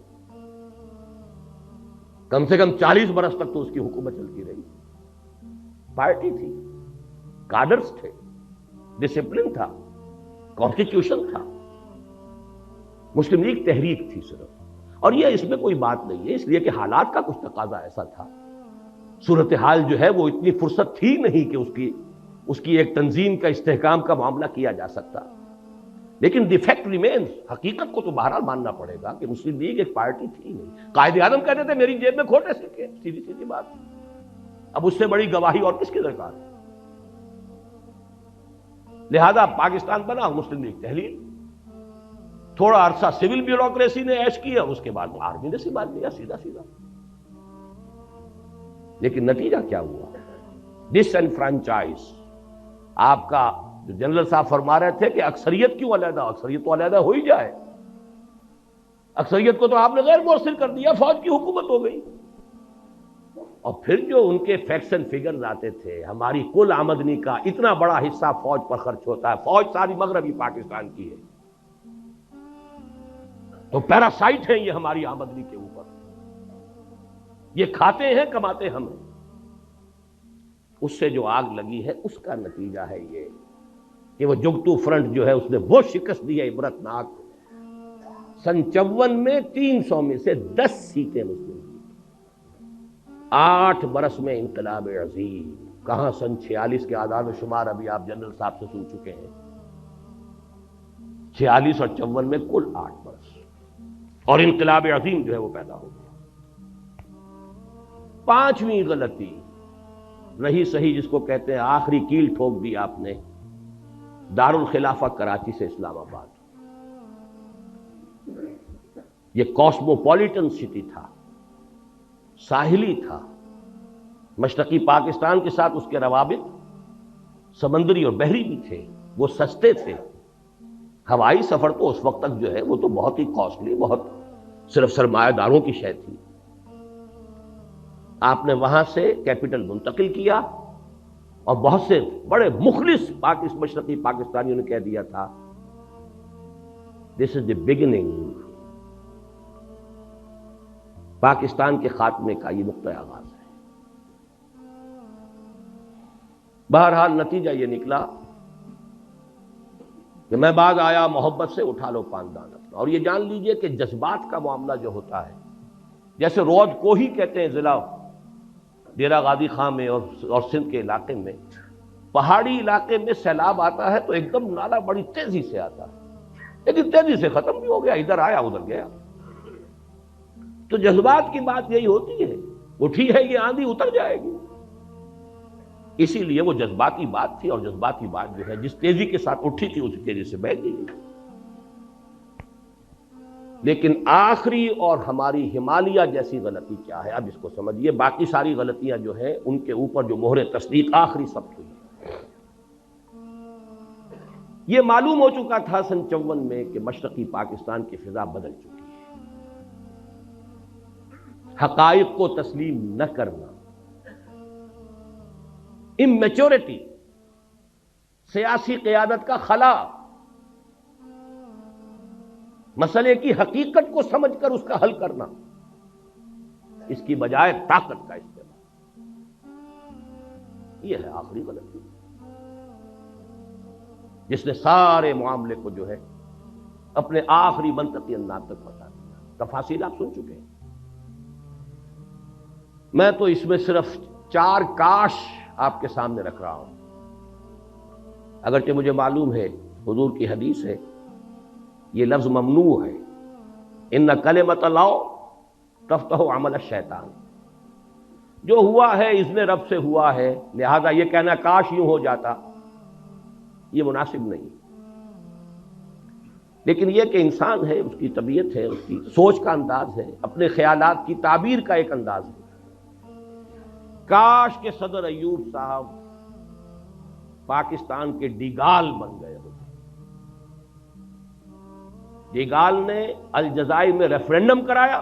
کم سے کم 40 برس تک تو اس کی حکومت چلتی رہی. پارٹی تھی، کادرز تھے، ڈسپلن تھا، کانسٹیٹیوشن تھا. مسلم لیگ تحریک تھی صرف. اور یہ اس میں کوئی بات نہیں ہے، اس لیے کہ حالات کا کچھ تقاضا ایسا تھا. صورتحال جو ہے وہ اتنی فرصت تھی نہیں کہ اس کی ایک تنظیم کا استحکام کا معاملہ کیا جا سکتا. لیکن دی فیکٹ ریمینز، حقیقت کو تو بہرحال ماننا پڑے گا کہ مسلم لیگ ایک پارٹی تھی نہیں. قائد اعظم کہتے تھے میری جیب میں کھوٹے سکے، سیدھی سیدھی بات. اب اس سے بڑی گواہی اور کس کی درکار ہے؟ لہذا پاکستان بنا، مسلم لیگ تحلیل. تھوڑا عرصہ سول بیوروکریسی نے عیش کیا، اس کے بعد آرمی نے سنبھال لیا سیدھا سیدھا. لیکن نتیجہ کیا ہوا؟ ڈس انفرانچائز. آپ کا جو جنرل صاحب فرما رہے تھے کہ اکثریت کیوں علیحدہ، اکثریت تو علیحدہ ہو ہی جائے. اکثریت کو تو آپ نے غیر مؤثر کر دیا، فوج کی حکومت ہو گئی. اور پھر جو ان کے فیکٹس اینڈ فگرز آتے تھے، ہماری کل آمدنی کا اتنا بڑا حصہ فوج پر خرچ ہوتا ہے. فوج ساری مغربی پاکستان کی ہے، تو پیراسائٹ ہیں یہ ہماری آمدنی کے اوپر. یہ کھاتے ہیں، کماتے ہم ہیں. اس سے جو آگ لگی ہے اس کا نتیجہ ہے یہ کہ وہ جگتو فرنٹ جو ہے اس نے وہ شکست دی ہے عبرتناک. سن 54 میں 300 میں سے 10 سیٹیں مسلم کی. 8 برس میں انقلاب عظیم. کہاں سن 46 کے اعداد و شمار ابھی آپ جنرل صاحب سے سن چکے ہیں. 46 اور 54 میں کل 8 برس، اور انقلاب عظیم جو ہے وہ پیدا ہو گیا. 5ویں غلطی رہی صحیح، جس کو کہتے ہیں آخری کیل ٹھوک دی آپ نے، دارالخلافہ کراچی سے اسلام آباد. یہ کاسموپولیٹن سٹی تھا، ساحلی تھا. مشرقی پاکستان کے ساتھ اس کے روابط سمندری اور بحری بھی تھے. وہ سستے تھے. ہوائی سفر تو اس وقت تک جو ہے وہ تو بہت ہی کاسٹلی، بہت صرف سرمایہ داروں کی شے تھی. آپ نے وہاں سے کیپٹل منتقل کیا، اور بہت سے بڑے مخلص مشرقی پاکستانیوں نے کہہ دیا تھا دس از دی بگننگ، پاکستان کے خاتمے کا یہ نقطۂ آغاز ہے. بہرحال نتیجہ یہ نکلا کہ میں بعد آیا محبت سے اٹھا لو پاندان اپنا. اور یہ جان لیجئے کہ جذبات کا معاملہ جو ہوتا ہے، جیسے رود کوہی کہتے ہیں ضلع ڈیرہ غازی خان میں اور سندھ کے علاقے میں، پہاڑی علاقے میں سیلاب آتا ہے تو ایک دم نالا بڑی تیزی سے آتا ہے، لیکن تیزی سے ختم بھی ہو گیا، ادھر آیا ادھر گیا. تو جذبات کی بات یہی ہوتی ہے، اٹھی ہے یہ آندھی اتر جائے گی. اسی لیے وہ جذباتی بات تھی، اور جذباتی بات جو ہے جس تیزی کے ساتھ اٹھی تھی اسی تیزی سے بہہ گئی. لیکن آخری اور ہماری ہمالیہ جیسی غلطی کیا ہے، اب اس کو سمجھیے. باقی ساری غلطیاں جو ہیں ان کے اوپر جو مہر تصدیق آخری ثبت ہوئی، یہ معلوم ہو چکا تھا سن 54 میں کہ مشرقی پاکستان کی فضا بدل چکی ہے. حقائق کو تسلیم نہ کرنا، اممیچورٹی، سیاسی قیادت کا خلا، مسئلے کی حقیقت کو سمجھ کر اس کا حل کرنا، اس کی بجائے طاقت کا استعمال، یہ ہے آخری غلطی جس نے سارے معاملے کو جو ہے اپنے آخری منطقی انداز تک پہنچا دیا. تفاصیل آپ سن چکے ہیں. میں تو اس میں صرف 4 کاش آپ کے سامنے رکھ رہا ہوں، اگرچہ مجھے معلوم ہے حضور کی حدیث ہے یہ لفظ ممنوع ہے، ان کلمۃ اللہ تفتح عمل الشیطان. جو ہوا ہے اذن رب سے ہوا ہے، لہذا یہ کہنا کاش یوں ہو جاتا یہ مناسب نہیں. لیکن یہ کہ انسان ہے، اس کی طبیعت ہے، اس کی سوچ کا انداز ہے، اپنے خیالات کی تعبیر کا ایک انداز ہے. کاش کہ صدر ایوب صاحب پاکستان کے ڈیگال بن گئے ہوتے. ڈیگال نے الجزائر میں ریفرنڈم کرایا،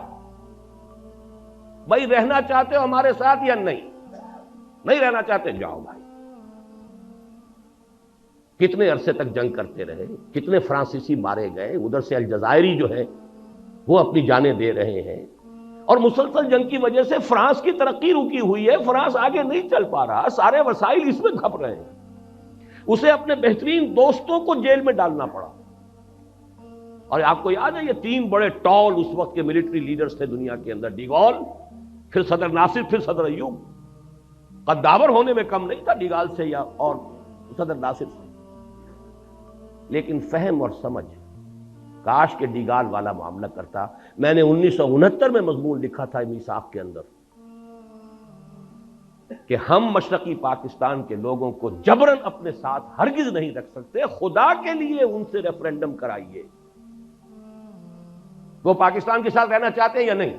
بھائی رہنا چاہتے ہو ہمارے ساتھ یا نہیں رہنا چاہتے جاؤ بھائی. کتنے عرصے تک جنگ کرتے رہے، کتنے فرانسیسی مارے گئے، ادھر سے الجزائری جو ہے وہ اپنی جانیں دے رہے ہیں، اور مسلسل جنگ کی وجہ سے فرانس کی ترقی رکی ہوئی ہے. فرانس آگے نہیں چل پا رہا، سارے وسائل اس میں کھپ رہے ہیں. اسے اپنے بہترین دوستوں کو جیل میں ڈالنا پڑا. اور آپ کو یاد ہے یہ 3 بڑے ٹال اس وقت کے ملٹری لیڈرز تھے دنیا کے اندر، ڈیگال، پھر صدر ناصر، پھر صدر ایوب. قداور ہونے میں کم نہیں تھا ڈیگال سے یا اور صدر ناصر سے، لیکن فہم اور سمجھ کاش کے ڈیگال والا معاملہ کرتا. میں نے 1969 میں مضمون لکھا تھا میثاق کے اندر کہ ہم مشرقی پاکستان کے لوگوں کو جبراً اپنے ساتھ ہرگز نہیں رکھ سکتے، خدا کے لیے ان سے ریفرنڈم کرائیے. وہ پاکستان کے ساتھ رہنا چاہتے ہیں یا نہیں،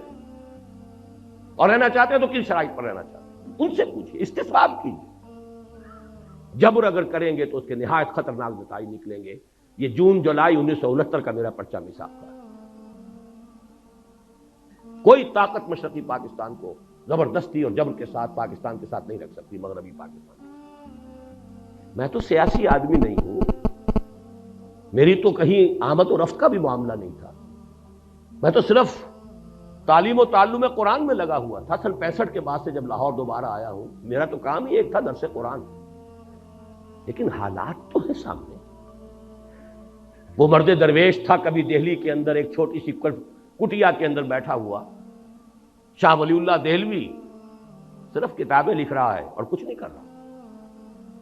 اور رہنا چاہتے ہیں تو کن شرائط پر رہنا چاہتے ہیں، ان سے پوچھیے، استصواب کیجیے. جبر اگر کریں گے تو اس کے نہایت خطرناک نتائج نکلیں گے. یہ جون جولائی 1969 کا میرا پرچہ میثاق کا ہے. کوئی طاقت مشرقی پاکستان کو زبردستی اور جبر کے ساتھ پاکستان کے ساتھ نہیں رکھ سکتی، مغربی پاکستان. میں تو سیاسی آدمی نہیں ہوں، میری تو کہیں آمد و رفت کا بھی معاملہ نہیں تھا. میں تو صرف تعلیم و تعلم قرآن میں لگا ہوا تھا. سن 65 کے بعد سے جب لاہور دوبارہ آیا ہوں، میرا تو کام ہی ایک تھا، درس قرآن. لیکن حالات تو ہے سامنے. وہ مرد درویش تھا کبھی دہلی کے اندر ایک چھوٹی سی کٹیا کے اندر بیٹھا ہوا، شاہ ولی اللہ دہلوی، صرف کتابیں لکھ رہا ہے اور کچھ نہیں کر رہا.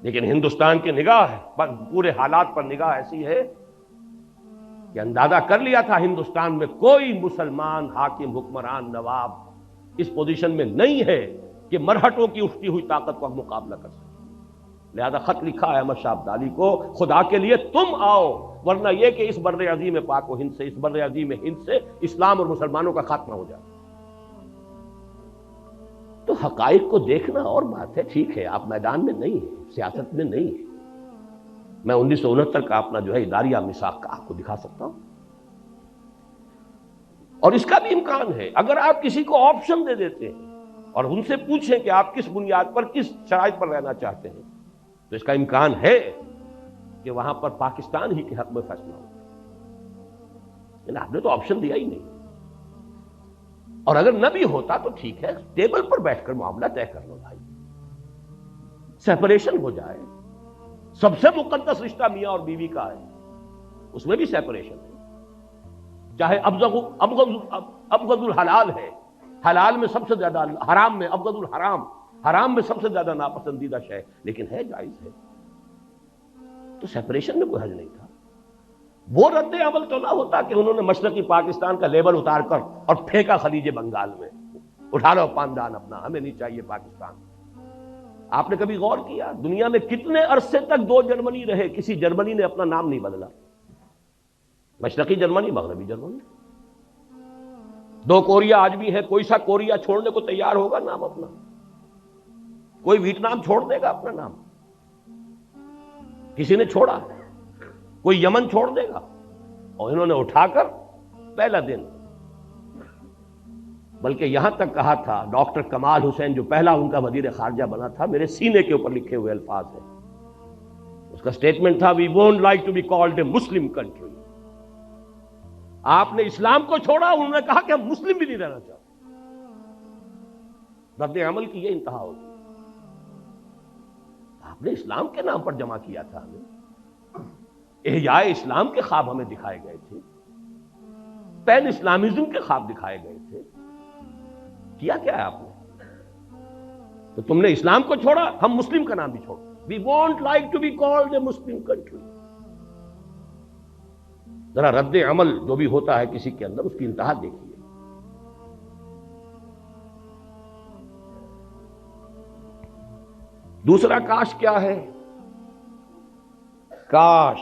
لیکن ہندوستان کی نگاہ پر، پورے حالات پر نگاہ ایسی ہے کہ اندازہ کر لیا تھا ہندوستان میں کوئی مسلمان حاکم، حکمران، نواب اس پوزیشن میں نہیں ہے کہ مرہٹوں کی اٹھتی ہوئی طاقت کا مقابلہ کر سکے. لہذا خط لکھا ہے احمد شاہ ابدالی کو، خدا کے لیے تم آؤ، ورنہ یہ کہ اس بر عظیم پاک و ہند سے، اس بر عظیم ہند سے اسلام اور مسلمانوں کا خاتمہ ہو جائے. تو حقائق کو دیکھنا اور بات ہے. ٹھیک ہے آپ میدان میں نہیں ہیں، سیاست میں نہیں ہیں. میں 1969 کا اپنا جو ہے اداریہ میثاق کا آپ کو دکھا سکتا ہوں. اور اس کا بھی امکان ہے اگر آپ کسی کو آپشن دے دیتے ہیں اور ان سے پوچھیں کہ آپ کس بنیاد پر، کس شرائط پر رہنا چاہتے ہیں، تو اس کا امکان ہے کہ وہاں پر پاکستان ہی کے حق میں فیصلہ ہو. لیکن آپ نے تو آپشن دیا ہی نہیں. اور اگر نہ بھی ہوتا تو ٹھیک ہے، ٹیبل پر بیٹھ کر معاملہ طے کر لو بھائی. سیپریشن ہو جائے. سب سے مقدس رشتہ میاں اور بیوی کا ہے، اس میں بھی سیپریشن ہے. چاہے ابغض الحلال ہے، حلال میں سب سے زیادہ، حرام میں ابغض الحرام، حرام میں سب سے زیادہ ناپسندیدہ شے، لیکن ہے، جائز ہے. تو سیپریشن میں کوئی حرج نہیں تھا. وہ رد عمل تو نہ ہوتا کہ انہوں نے مشرقی پاکستان کا لیبل اتار کر اور پھینکا خلیج بنگال میں، اٹھا لو پاندان اپنا، ہمیں نہیں چاہیے پاکستان. آپ نے کبھی غور کیا دنیا میں کتنے عرصے تک دو جرمنی رہے، کسی جرمنی نے اپنا نام نہیں بدلا؟ مشرقی جرمنی، مغربی جرمنی. دو کوریا آج بھی ہے، کوئی سا کوریا چھوڑنے کو تیار ہوگا نام اپنا؟ کوئی ویتنام چھوڑ دے گا اپنا نام؟ کسی نے چھوڑا؟ کوئی یمن چھوڑ دے گا؟ اور انہوں نے اٹھا کر پہلا دن، بلکہ یہاں تک کہا تھا ڈاکٹر کمال حسین جو پہلا ان کا وزیر خارجہ بنا تھا، میرے سینے کے اوپر لکھے ہوئے الفاظ ہیں، اس کا سٹیٹمنٹ تھا we won't like to be called a Muslim country. آپ نے اسلام کو چھوڑا، انہوں نے کہا کہ ہم مسلم بھی نہیں رہنا چاہتے. رد عمل کی یہ انتہا ہوگی. آپ نے اسلام کے نام پر جمع کیا تھا ہمیں، احیاء اسلام کے خواب ہمیں دکھائے گئے تھے، پین اسلامزم کے خواب دکھائے گئے تھے. کیا کیا ہے آپ نے؟ تو تم نے اسلام کو چھوڑا، ہم مسلم کا نام بھی چھوڑا. We want like to be called a Muslim country. ذرا رد عمل جو بھی ہوتا ہے کسی کے اندر، اس کی انتہا دیکھیے. دوسرا کاش کیا ہے؟ کاش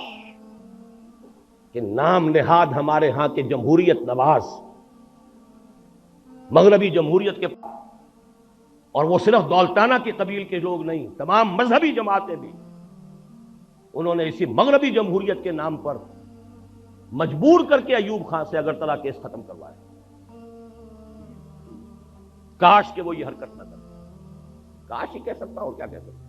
کہ نام نہاد ہمارے ہاں کے جمہوریت نواز، مغربی جمہوریت کے، اور وہ صرف دولتانہ کے قبیل کے لوگ نہیں، تمام مذہبی جماعتیں بھی، انہوں نے اسی مغربی جمہوریت کے نام پر مجبور کر کے ایوب خان سے اگرتلہ کیس ختم کروائے. کاش کہ وہ یہ حرکت نہ کرتے. کاش ہی کہہ سکتا ہوں، کیا کہہ سکتا ہوں.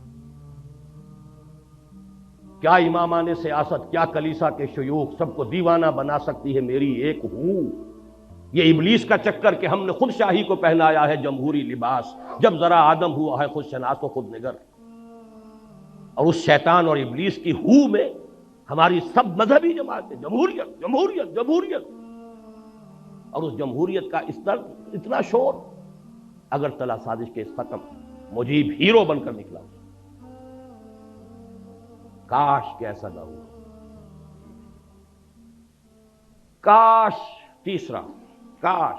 کیا امامان سیاست، کیا کلیسا کے شیوخ، سب کو دیوانہ بنا سکتی ہے میری ایک ہوں. یہ ابلیس کا چکر کہ ہم نے خود شاہی کو پہنایا ہے جمہوری لباس، جب ذرا آدم ہوا ہے خود شناس و خود نگر. اور اس شیطان اور ابلیس کی ہو میں ہماری سب مذہبی جماعتیں جمہوریت جمہوریت جمہوریت، اور اس جمہوریت کا اس طرح اتنا شور. اگرتلہ سازش کیس ختم، مجیب ہیرو بن کر نکلا. کاش کیسا نہ ہوا. کاش. تیسرا، کاش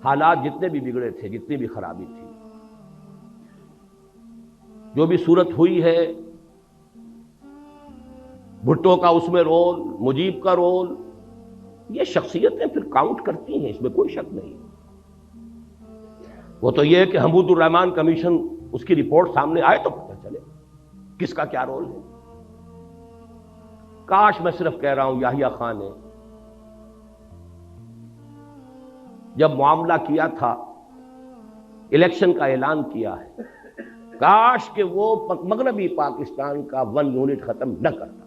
حالات جتنے بھی بگڑے تھے، جتنی بھی خرابی تھی، جو بھی صورت ہوئی ہے، بھٹو کا اس میں رول، مجیب کا رول، یہ شخصیتیں پھر کاؤنٹ کرتی ہیں، اس میں کوئی شک نہیں. وہ تو یہ ہے کہ حمود الرحمان کمیشن اس کی رپورٹ سامنے آئے تو پتہ چلے کس کا کیا رول ہے. کاش، میں صرف کہہ رہا ہوں، یحییٰ خان نے جب معاملہ کیا تھا، الیکشن کا اعلان کیا ہے، کاش کہ وہ مغربی پاکستان کا 1 یونٹ ختم نہ کرتا.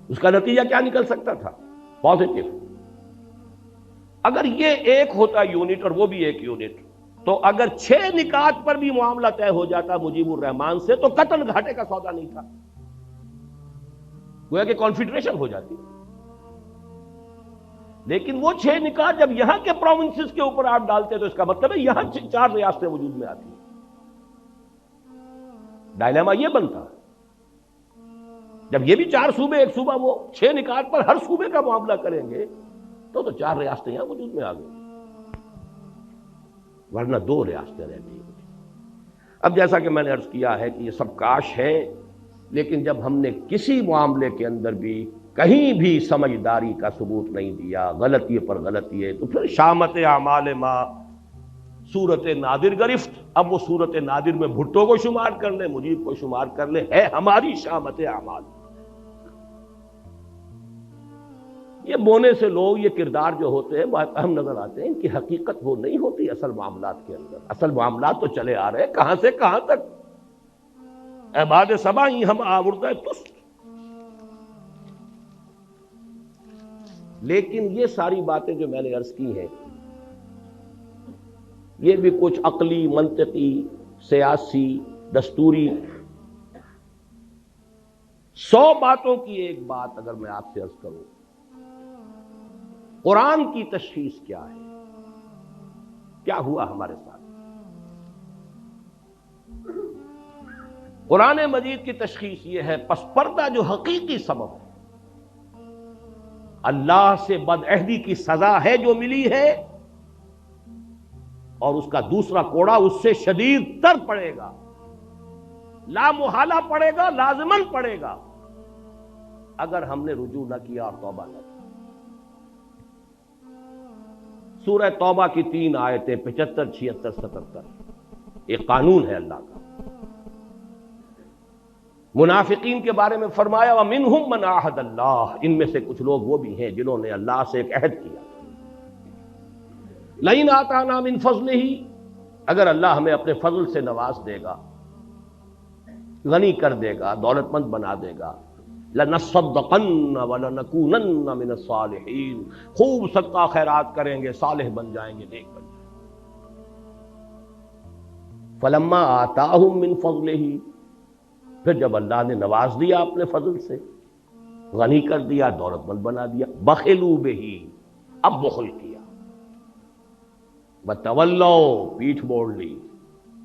اس کا نتیجہ کیا نکل سکتا تھا؟ پازیٹو. اگر یہ ایک ہوتا یونٹ اور وہ بھی ایک یونٹ، تو اگر 6 نکات پر بھی معاملہ طے ہو جاتا مجیب الرحمان سے، تو قطعاً گھاٹے کا سودا نہیں تھا، گویا کہ کانفیڈریشن ہو جاتی. لیکن وہ 6 نکات جب یہاں کے پروونسز کے اوپر آپ ڈالتے تو اس کا مطلب ہے یہاں 4 ریاستیں وجود میں آتی ہیں. ڈائلیما یہ بنتا جب یہ بھی 4 صوبے، ایک صوبہ وہ 6 نکات پر ہر صوبے کا معاملہ کریں گے تو 4 ریاستیں یہاں وجود میں آ گئی، ورنہ 2 ریاستیں رہ گئی. اب جیسا کہ میں نے عرض کیا ہے کہ یہ سب کاش ہے، لیکن جب ہم نے کسی معاملے کے اندر بھی کہیں بھی سمجھداری کا ثبوت نہیں دیا، غلطی پر غلطی ہے، تو پھر شامت اعمال ما صورت نادر گرفت. اب وہ صورت نادر میں بھٹو کو شمار کر لیں، مجیب کو شمار کر لیں، ہے ہماری شامت اعمال. یہ بونے سے لوگ، یہ کردار جو ہوتے ہیں بہت اہم نظر آتے ہیں، ان کی حقیقت وہ نہیں ہوتی اصل معاملات کے اندر. اصل معاملات تو چلے آ رہے ہیں کہاں سے کہاں تک. عباد سبا ہی ہم آوردہ تست. لیکن یہ ساری باتیں جو میں نے عرض کی ہیں، یہ بھی کچھ عقلی، منطقی، سیاسی، دستوری 100 باتوں کی ایک بات اگر میں آپ سے عرض کروں، قرآن کی تشخیص کیا ہے؟ کیا ہوا ہمارے ساتھ؟ قرآن مجید کی تشخیص یہ ہے، پس پردہ جو حقیقی سبب ہے، اللہ سے بدعہدی کی سزا ہے جو ملی ہے، اور اس کا دوسرا کوڑا اس سے شدید تر پڑے گا، لا محالہ پڑے گا، لازماً پڑے گا، اگر ہم نے رجوع نہ کیا اور توبہ نہ کی۔ سورہ توبہ کی 3 آیتیں 75، 76، 77 ایک قانون ہے اللہ کا۔ منافقین کے بارے میں فرمایا وَمِنْهُمْ مَنْ عَاهَدَ اللَّهُ، ان میں سے کچھ لوگ وہ بھی ہیں جنہوں نے اللہ سے ایک عہد کیا، لَئِنْ آتَانَا مِنْ فَضْلِهِ، اگر اللہ ہمیں اپنے فضل سے نواز دے گا، غنی کر دے گا، دولت مند بنا دے گا، لَنَصَّدَّقَنَّ وَلَنَكُونَنَّ مِنَ الصَّالِحِينَ، خوب صدقہ خیرات کریں گے، صالح بن جائیں گے، نیک بن جائیں گے۔ فَلَمَّا آتَاهُم مِّن فَضْلِهِ، پھر جب اللہ نے نواز دیا اپنے فضل سے، غنی کر دیا، دولت مند بنا دیا، بخلوا بہ، اب بخل کیا، وتولوا، پیٹھ موڑ لی،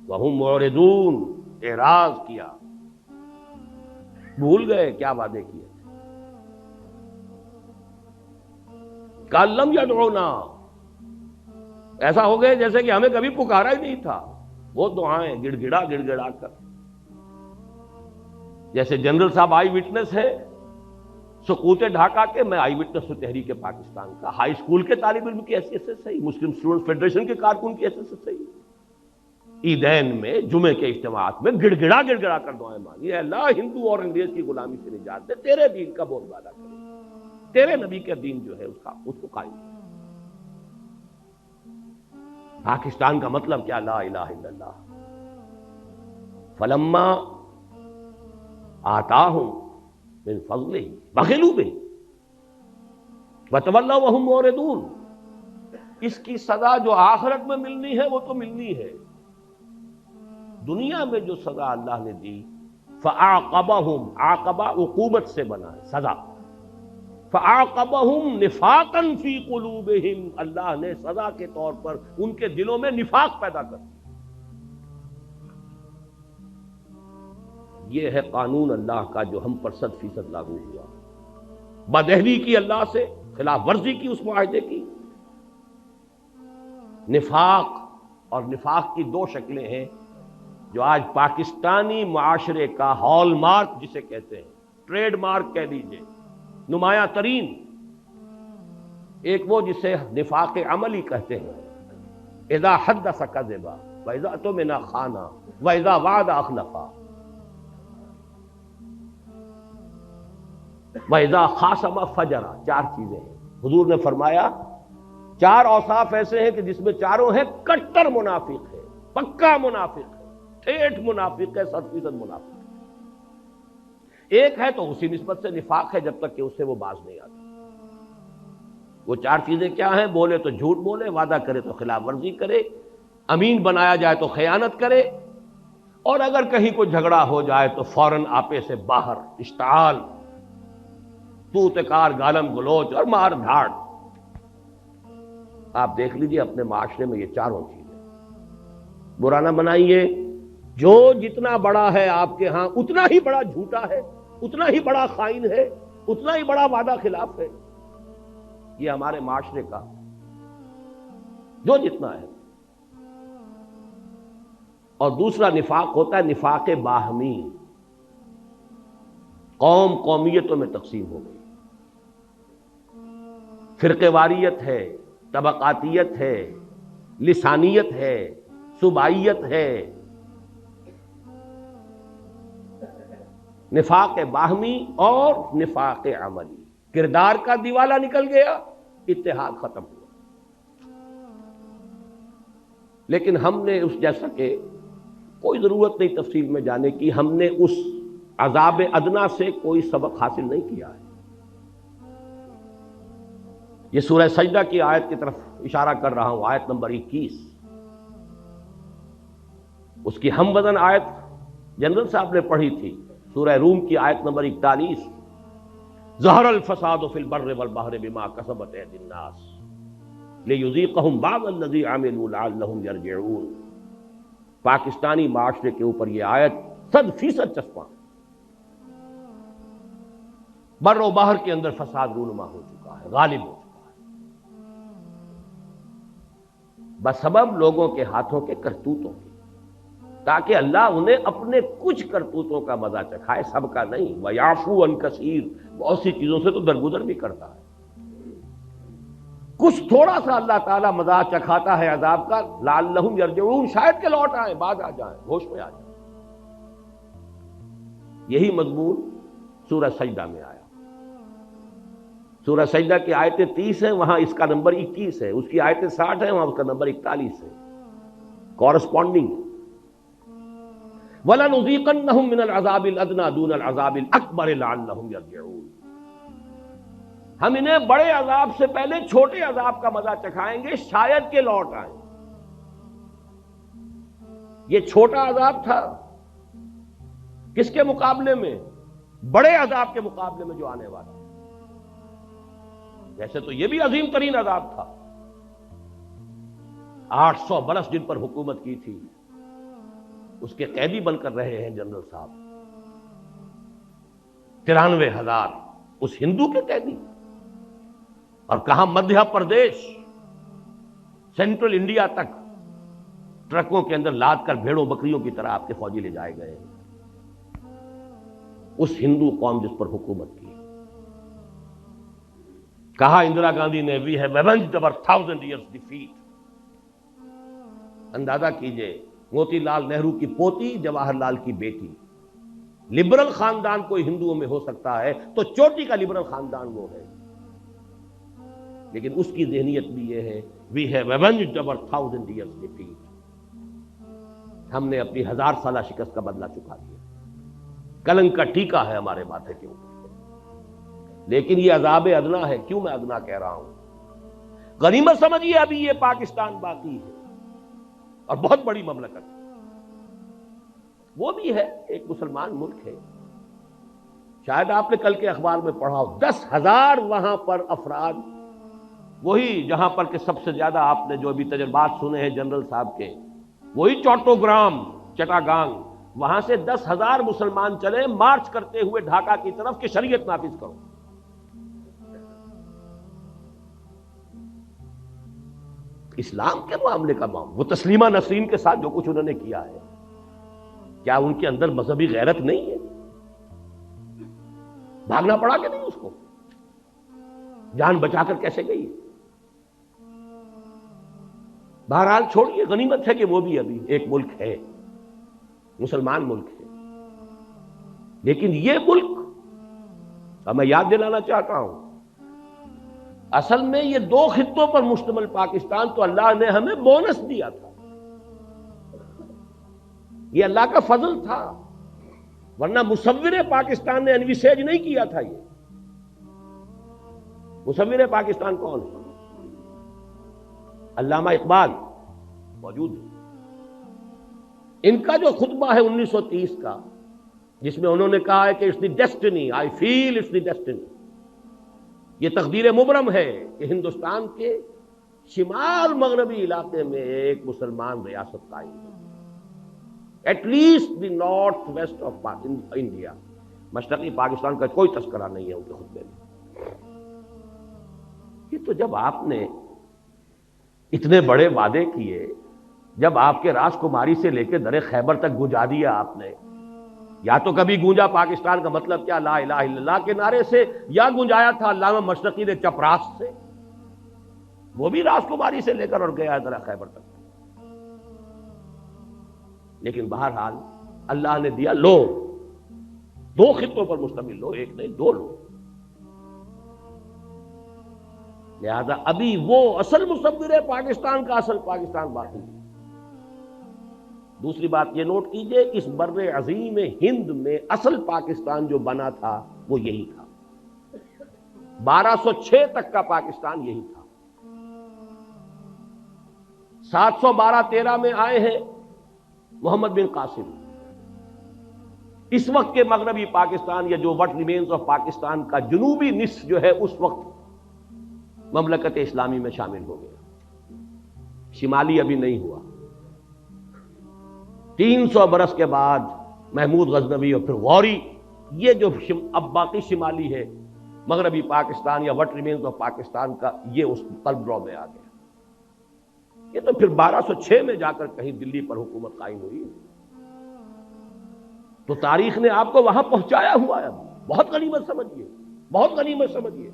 وہم معرضون، اعراض کیا، بھول گئے کیا وعدے کیے، کأن لم یدعونا، ایسا ہو گئے جیسے کہ ہمیں کبھی پکارا ہی نہیں تھا۔ وہ دعائیں گڑ گڑا کر، جیسے جنرل صاحب آئی وٹنس ہے سقوط ڈھاکہ کے، میں آئی وٹنس ہوں تحریک پاکستان کا، ہائی اسکول کے طالب علم کی حیثیت سے صحیح، مسلم اسٹوڈنٹ فیڈریشن کے کارکن کی حیثیت سے صحیح، عیدین میں، جمعے کے اجتماعات میں گڑ گڑا کر دعائیں مانگی، اے اللہ ہندو اور انگریز کی غلامی سے نجات دے، تیرے دین کا بول بالا کرے، تیرے نبی کا دین جو ہے اس کو قائم کر۔ پاکستان کا مطلب کیا؟ لا الہ الا اللہ۔ فلما آتاہم من فضلہ بخلوا بہ وتولوا وہم معرضون، اس کی سزا جو آخرت میں ملنی ہے وہ تو ملنی ہے، دنیا میں جو سزا اللہ نے دی، فاعقبہم، عاقبہ عقوبت سے بنا ہے، سزا، فاعقبہم نفاقا فی قلوبہم، اللہ نے سزا کے طور پر ان کے دلوں میں نفاق پیدا کر دیا۔ یہ ہے قانون اللہ کا جو ہم پر 100% لاگو ہوا، بدعہدی کی اللہ سے، خلاف ورزی کی اس معاہدے کی، نفاق، اور نفاق کی 2 شکلیں ہیں جو آج پاکستانی معاشرے کا ہال مارک جسے کہتے ہیں، ٹریڈ مارک کہہ لیجئے، نمایاں ترین، ایک وہ جسے نفاق عملی کہتے ہیں، اذا حدث کذب واذا اؤتمن خان واذا وعد اخلف وَإِذَا خَاصَمَ فَجَرَ، 4 چیزیں ہیں۔ حضور نے فرمایا 4 اوصاف ایسے ہیں کہ جس میں چاروں ہیں کٹر منافق ہے، پکا منافق ہے، ٹھیٹھ منافق ہے، 100% منافق ہے۔ ایک ہے تو اسی نسبت سے نفاق ہے جب تک کہ اس سے وہ باز نہیں آتا۔ وہ 4 چیزیں کیا ہیں؟ بولے تو جھوٹ بولے، وعدہ کرے تو خلاف ورزی کرے، امین بنایا جائے تو خیانت کرے، اور اگر کہیں کوئی جھگڑا ہو جائے تو فوراً آپے سے باہر، اشتعال، توتکار، گالم گلوچ اور مار دھاڑ۔ آپ دیکھ لیجئے اپنے معاشرے میں یہ 4 چیزیں، برا نہ بنائیے، جو جتنا بڑا ہے آپ کے ہاں اتنا ہی بڑا جھوٹا ہے، اتنا ہی بڑا خائن ہے، اتنا ہی بڑا وعدہ خلاف ہے، یہ ہمارے معاشرے کا جو جتنا ہے۔ اور دوسرا نفاق ہوتا ہے نفاق باہمی، قوم قومیتوں میں تقسیم ہو گئی، فرقے واریت ہے، طبقاتیت ہے، لسانیت ہے، صوبائیت ہے، نفاق باہمی اور نفاق عملی، کردار کا دیوالا نکل گیا، اتحاد ختم ہوا۔ لیکن ہم نے اس جیسا کہ کوئی ضرورت نہیں تفصیل میں جانے کی، ہم نے اس عذاب ادنا سے کوئی سبق حاصل نہیں کیا ہے۔ یہ سورہ سجدہ کی آیت کی طرف اشارہ کر رہا ہوں، آیت نمبر 21، اس کی ہم وزن آیت جنرل صاحب نے پڑھی تھی، سورہ روم کی آیت نمبر 41، ظہر الفساد فی البر والبحر بما کسبت ایدی الناس لیذیقہم بعض الذی عملوا لعلہم یرجعون۔ پاکستانی معاشرے کے اوپر یہ آیت 100% چسپاں، بر و بحر کے اندر فساد رونما ہو چکا ہے، غالب ہو چکا ہے، بسبب لوگوں کے ہاتھوں کے کرتوتوں کے، تاکہ اللہ انہیں اپنے کچھ کرتوتوں کا مزہ چکھائے، سب کا نہیں۔ وَيَعْفُو عَنْ كَثِيرٍ، بہت سی چیزوں سے تو درگزر بھی کرتا ہے، کچھ تھوڑا سا اللہ تعالیٰ مزہ چکھاتا ہے عذاب کا، لعلہم یرجعون، شاید کہ لوٹ آئیں، باز آ جائیں، ہوش میں آ جائیں۔ یہی مضمون سورہ سجدہ میں آیا۔ سورہ سجدہ کی آیتیں 30 ہیں، وہاں اس کا نمبر 21 ہے، اس کی آیتیں 60 ہیں، وہاں اس کا نمبر 41 ہے، کورسپونڈنگ۔ وَلَنُذِيقَنَّهُم مِّنَ الْعَذَابِ الْأَدْنَىٰ دُونَ الْعَذَابِ الْأَكْبَرِ لَعَلَّهُمْ يَرْجِعُونَ۔ ہم انہیں بڑے عذاب سے پہلے چھوٹے عذاب کا مزہ چکھائیں گے، شاید کہ لوٹ آئیں۔ یہ چھوٹا عذاب تھا کس کے مقابلے میں؟ بڑے عذاب کے مقابلے میں جو آنے والا۔ ویسے تو یہ بھی عظیم ترین عذاب تھا، 800 برس جن پر حکومت کی تھی، اس کے قیدی بن کر رہے ہیں جنرل صاحب، 93,000 اس ہندو کے قیدی، اور کہاں مدھیہ پردیش، سینٹرل انڈیا تک ٹرکوں کے اندر لاد کر بھیڑوں بکریوں کی طرح آپ کے فوجی لے جائے گئے، اس ہندو قوم جس پر حکومت کی۔ کہا اندرا گاندھی نے we have avenged over 1000 years defeat۔ اندازہ کیجئے، موتی لال نہرو کی پوتی، جواہر لال کی بیٹی، لبرل خاندان کوئی ہندوؤں میں ہو سکتا ہے تو چوٹی کا لبرل خاندان وہ ہے، لیکن اس کی ذہنیت بھی یہ ہے، we have avenged over 1000 years defeat۔ ہم نے اپنی 1000 سالہ شکست کا بدلہ چکا دیا، کلنک کا ٹیکا ہے ہمارے ماتھے کے اوپر۔ لیکن یہ عذاب ادنا ہے۔ کیوں میں ادنا کہہ رہا ہوں؟ غنیمت سمجھیے ابھی یہ پاکستان باقی ہے، اور بہت بڑی مملکت، وہ بھی ہے ایک مسلمان ملک ہے۔ شاید آپ نے کل کے اخبار میں پڑھا ہو، 10,000 وہاں پر افراد، وہی جہاں پر کہ سب سے زیادہ آپ نے جو بھی تجربات سنے ہیں جنرل صاحب کے، وہی چوٹوگرام، چٹاگانگ، وہاں سے 10,000 مسلمان چلے مارچ کرتے ہوئے ڈھاکہ کی طرف کہ شریعت نافذ کرو۔ اسلام کے معاملے کا معاملہ، وہ تسلیمہ نسرین کے ساتھ جو کچھ انہوں نے کیا ہے، کیا ان کے اندر مذہبی غیرت نہیں ہے؟ بھاگنا پڑا کہ نہیں اس کو؟ جان بچا کر کیسے گئی؟ بہرحال چھوڑیے، غنیمت ہے کہ وہ بھی ابھی ایک ملک ہے، مسلمان ملک ہے۔ لیکن یہ ملک، اب میں یاد دلانا چاہتا ہوں، اصل میں یہ 2 خطوں پر مشتمل پاکستان تو اللہ نے ہمیں بونس دیا تھا، یہ اللہ کا فضل تھا، ورنہ مصور پاکستان نے انویسیج نہیں کیا تھا۔ یہ مصور پاکستان کون ہے؟ علامہ اقبال موجود ہے، ان کا جو خطبہ ہے 1930 کا، جس میں انہوں نے کہا ہے کہ it's the destiny, I feel it's the destiny, یہ تقدیر مبرم ہے کہ ہندوستان کے شمال مغربی علاقے میں ایک مسلمان ریاست قائم ہے، at least the north west of India. مشرقی پاکستان کا کوئی تذکرہ نہیں ہے ان کے خطبے میں۔ یہ تو جب آپ نے اتنے بڑے وعدے کیے، جب آپ کے راجکماری سے لے کے در خیبر تک گونجا دیا آپ نے، یا تو کبھی گونجا پاکستان کا مطلب کیا لا الہ الا اللہ کے نعرے سے، یا گونجایا تھا علامہ مشرقی نے چپراس سے، وہ بھی راجکماری سے لے کر اور گیا در خیبر تک۔ لیکن بہرحال اللہ نے دیا، لو، 2 خطوں پر مشتمل لو، ایک نہیں 2 لو۔ لہذا ابھی وہ اصل مصور پاکستان کا اصل پاکستان باقی ہے۔ دوسری بات یہ نوٹ کیجئے، اس بر عظیم ہند میں اصل پاکستان جو بنا تھا وہ یہی تھا، 1206 تک کا پاکستان یہی تھا۔ 712-13 میں آئے ہیں محمد بن قاسم اس وقت کے مغربی پاکستان یا جو وٹ ریمینز آف پاکستان کا جنوبی نصف جو ہے اس وقت مملکت اسلامی میں شامل ہو گیا، شمالی ابھی نہیں ہوا۔ 300 برس کے بعد محمود غزنوی اور پھر غوری، یہ جو اب باقی شمالی ہے مغربی پاکستان یا وٹ ریمینز آف پاکستان کا، یہ اس قلب رو میں آ گیا۔ یہ تو پھر 1206 میں جا کر کہیں دلی پر حکومت قائم ہوئی، تو تاریخ نے آپ کو وہاں پہنچایا ہوا ہے۔ بہت غنیمت سمجھیے، بہت غنیمت سمجھیے،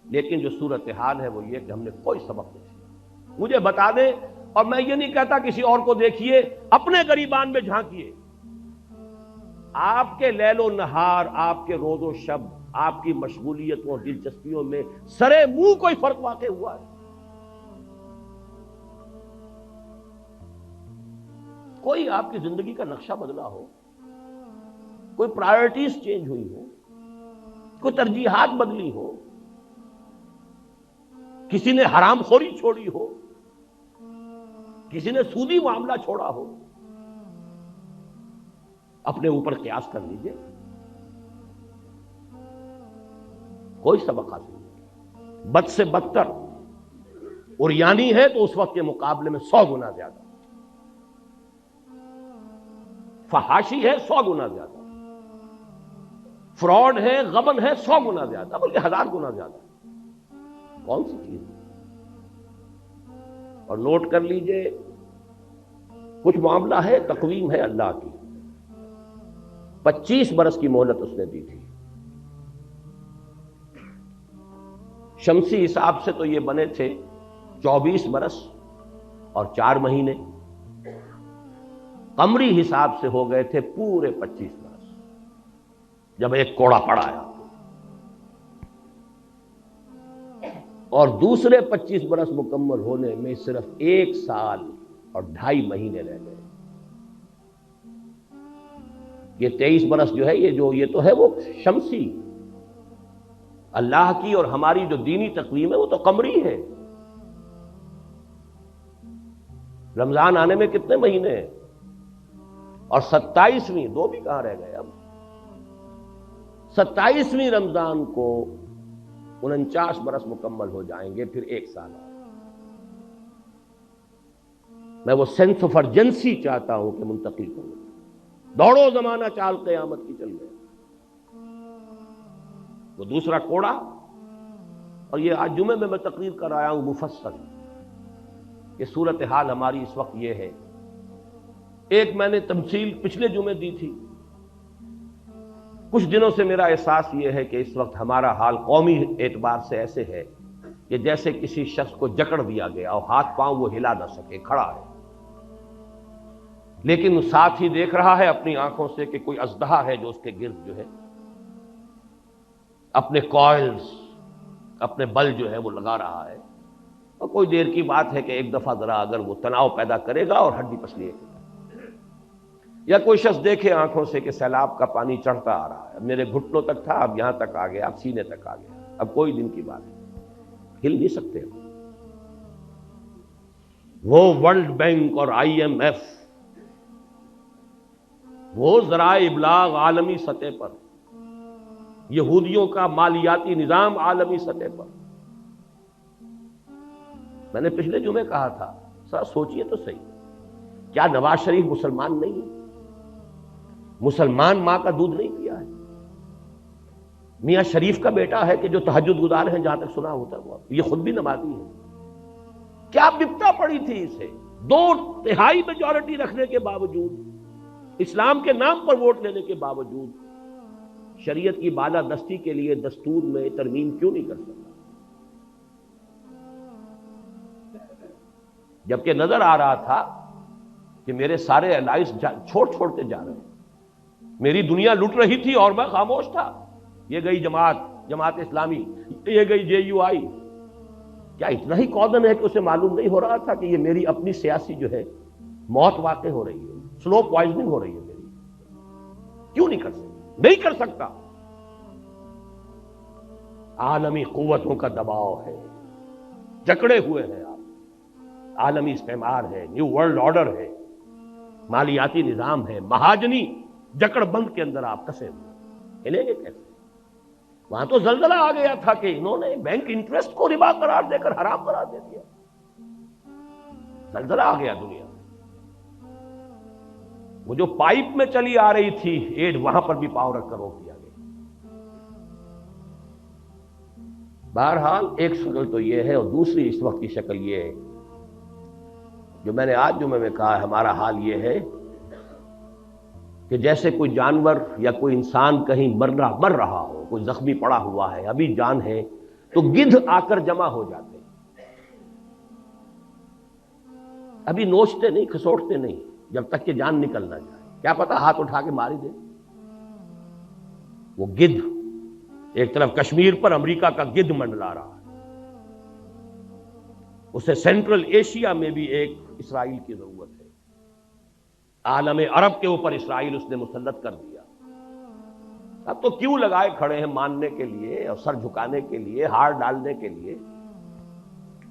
لیکن جو صورتحال ہے وہ یہ کہ ہم نے کوئی سبق نہیں سیکھا۔ مجھے بتا دیں، اور میں یہ نہیں کہتا کسی اور کو دیکھیے، اپنے گریبان میں جھانکیے، آپ کے لیل و نہار، آپ کے روز و شب، آپ کی مشغولیتوں اور دلچسپیوں میں سرے منہ کوئی فرق واقع ہوا ہے؟ کوئی آپ کی زندگی کا نقشہ بدلا ہو، کوئی پرائرٹیز چینج ہوئی ہو، کوئی ترجیحات بدلی ہو، کسی نے حرام خوری چھوڑی ہو، کسی نے سودی معاملہ چھوڑا ہو؟ اپنے اوپر قیاس کر لیجئے، کوئی سبق حاصل نہیں۔ بد سے بدتر، اور یعنی ہے تو اس وقت کے مقابلے میں 100 گنا زیادہ، فحاشی ہے 100 گنا زیادہ، فراڈ ہے، غبن ہے 100 گنا زیادہ، بلکہ 1000 گنا زیادہ۔ کون سی چیز؟ اور نوٹ کر لیجئے، کچھ معاملہ ہے، تقویم ہے اللہ کی، 25 برس کی مہلت اس نے دی تھی۔ شمسی حساب سے تو یہ بنے تھے 24 برس اور 4 مہینے، قمری حساب سے ہو گئے تھے پورے 25 برس، جب ایک کوڑا پڑا ہے، اور دوسرے 25 برس مکمل ہونے میں صرف 1 سال اور 2.5 مہینے رہ گئے۔ یہ 23 برس جو ہے، یہ تو ہے وہ شمسی، اللہ کی اور ہماری جو دینی تقویم ہے وہ تو قمری ہے۔ رمضان آنے میں کتنے مہینے ہیں؟ اور 27ویں، 2 بھی کہاں رہ گئے اب؟ 27ویں رمضان کو 49 برس مکمل ہو جائیں گے، پھر 1 سال اور۔ میں وہ سینس آف ارجنسی چاہتا ہوں کہ منتقل کروں۔ دوڑو زمانہ چال قیامت کی چل گئے، وہ دوسرا کوڑا۔ اور یہ آج جمعے میں تقریر کر آیا ہوں مفصل، کہ صورتحال ہماری اس وقت یہ ہے۔ ایک میں نے تمثیل پچھلے جمعے دی تھی، کچھ دنوں سے میرا احساس یہ ہے کہ اس وقت ہمارا حال قومی اعتبار سے ایسے ہے کہ جیسے کسی شخص کو جکڑ دیا گیا اور ہاتھ پاؤں وہ ہلا نہ سکے، کھڑا ہے، لیکن ساتھ ہی دیکھ رہا ہے اپنی آنکھوں سے کہ کوئی اژدہا ہے جو اس کے گرد جو ہے اپنے کوئلز، اپنے بل جو ہے وہ لگا رہا ہے، اور کوئی دیر کی بات ہے کہ ایک دفعہ ذرا اگر وہ تناؤ پیدا کرے گا اور ہڈی پسلی ہے، یا کوئی شخص دیکھے آنکھوں سے کہ سیلاب کا پانی چڑھتا آ رہا ہے، اب میرے گھٹنوں تک تھا، اب یہاں تک آ گیا، اب سینے تک آ گیا، اب کوئی دن کی بات ہے، ہل نہیں سکتے۔ وہ ورلڈ بینک اور IMF، وہ ذرائع ابلاغ عالمی سطح پر، یہودیوں کا مالیاتی نظام عالمی سطح پر، میں نے پچھلے جمعے کہا تھا، سر سوچئے تو صحیح، کیا نواز شریف مسلمان نہیں ہے؟ مسلمان ماں کا دودھ نہیں پیا ہے؟ میاں شریف کا بیٹا ہے کہ جو تہجد گزار ہیں، جہاں تک سنا ہوتا ہے، یہ خود بھی نمازی ہے۔ کیا بپتا پڑی تھی اسے 2/3 میجورٹی رکھنے کے باوجود، اسلام کے نام پر ووٹ لینے کے باوجود، شریعت کی بالادستی کے لیے دستور میں ترمیم کیوں نہیں کر سکتا؟ جبکہ نظر آ رہا تھا کہ میرے سارے الائز چھوڑتے جا رہے ہیں، میری دنیا لٹ رہی تھی اور میں خاموش تھا۔ یہ گئی جماعت اسلامی، یہ گئی JUI، کیا اتنا ہی کودن ہے کہ اسے معلوم نہیں ہو رہا تھا کہ یہ میری اپنی سیاسی جو ہے موت واقع ہو رہی ہے، سلو پوائزننگ ہو رہی ہے میری؟ کیوں نہیں کر سکتا؟ نہیں کر سکتا۔ عالمی قوتوں کا دباؤ ہے، جکڑے ہوئے ہیں آپ، عالمی استعمار ہے، نیو ورلڈ آرڈر ہے، مالیاتی نظام ہے، مہاجنی جکڑ بند کے اندر آپ پھنسے ہوئے، ہلیں گے کیسے؟ وہاں تو زلزلہ آ گیا تھا کہ انہوں نے بینک انٹرسٹ کو ربا قرار دے کر حرام قرار دے دیا، زلزلہ آ گیا دنیا میں۔ وہ جو پائپ میں چلی آ رہی تھی ایڈ، وہاں پر بھی پاؤں رکھ کر روک دیا گیا۔ بہرحال ایک شکل تو یہ ہے، اور دوسری اس وقت کی شکل یہ ہے جو میں نے آج جمعے میں کہا ہے، ہمارا حال یہ ہے کہ جیسے کوئی جانور یا کوئی انسان کہیں مر رہا ہو، کوئی زخمی پڑا ہوا ہے، ابھی جان ہے، تو گدھ آ کر جمع ہو جاتے ہیں، ابھی نوچتے نہیں، کھسوٹتے نہیں، جب تک کہ جان نکل نہ جائے، کیا پتا ہاتھ اٹھا کے مار ہی دے۔ وہ گدھ ایک طرف کشمیر پر امریکہ کا گدھ منڈلا رہا ہے، اسے سینٹرل ایشیا میں بھی ایک اسرائیل کی ضرورت ہے، عالم عرب کے اوپر اسرائیل اس نے مسلط کر دیا۔ اب تو کیوں لگائے کھڑے ہیں ماننے کے لیے اور سر جھکانے کے لیے، ہار ڈالنے کے لیے؟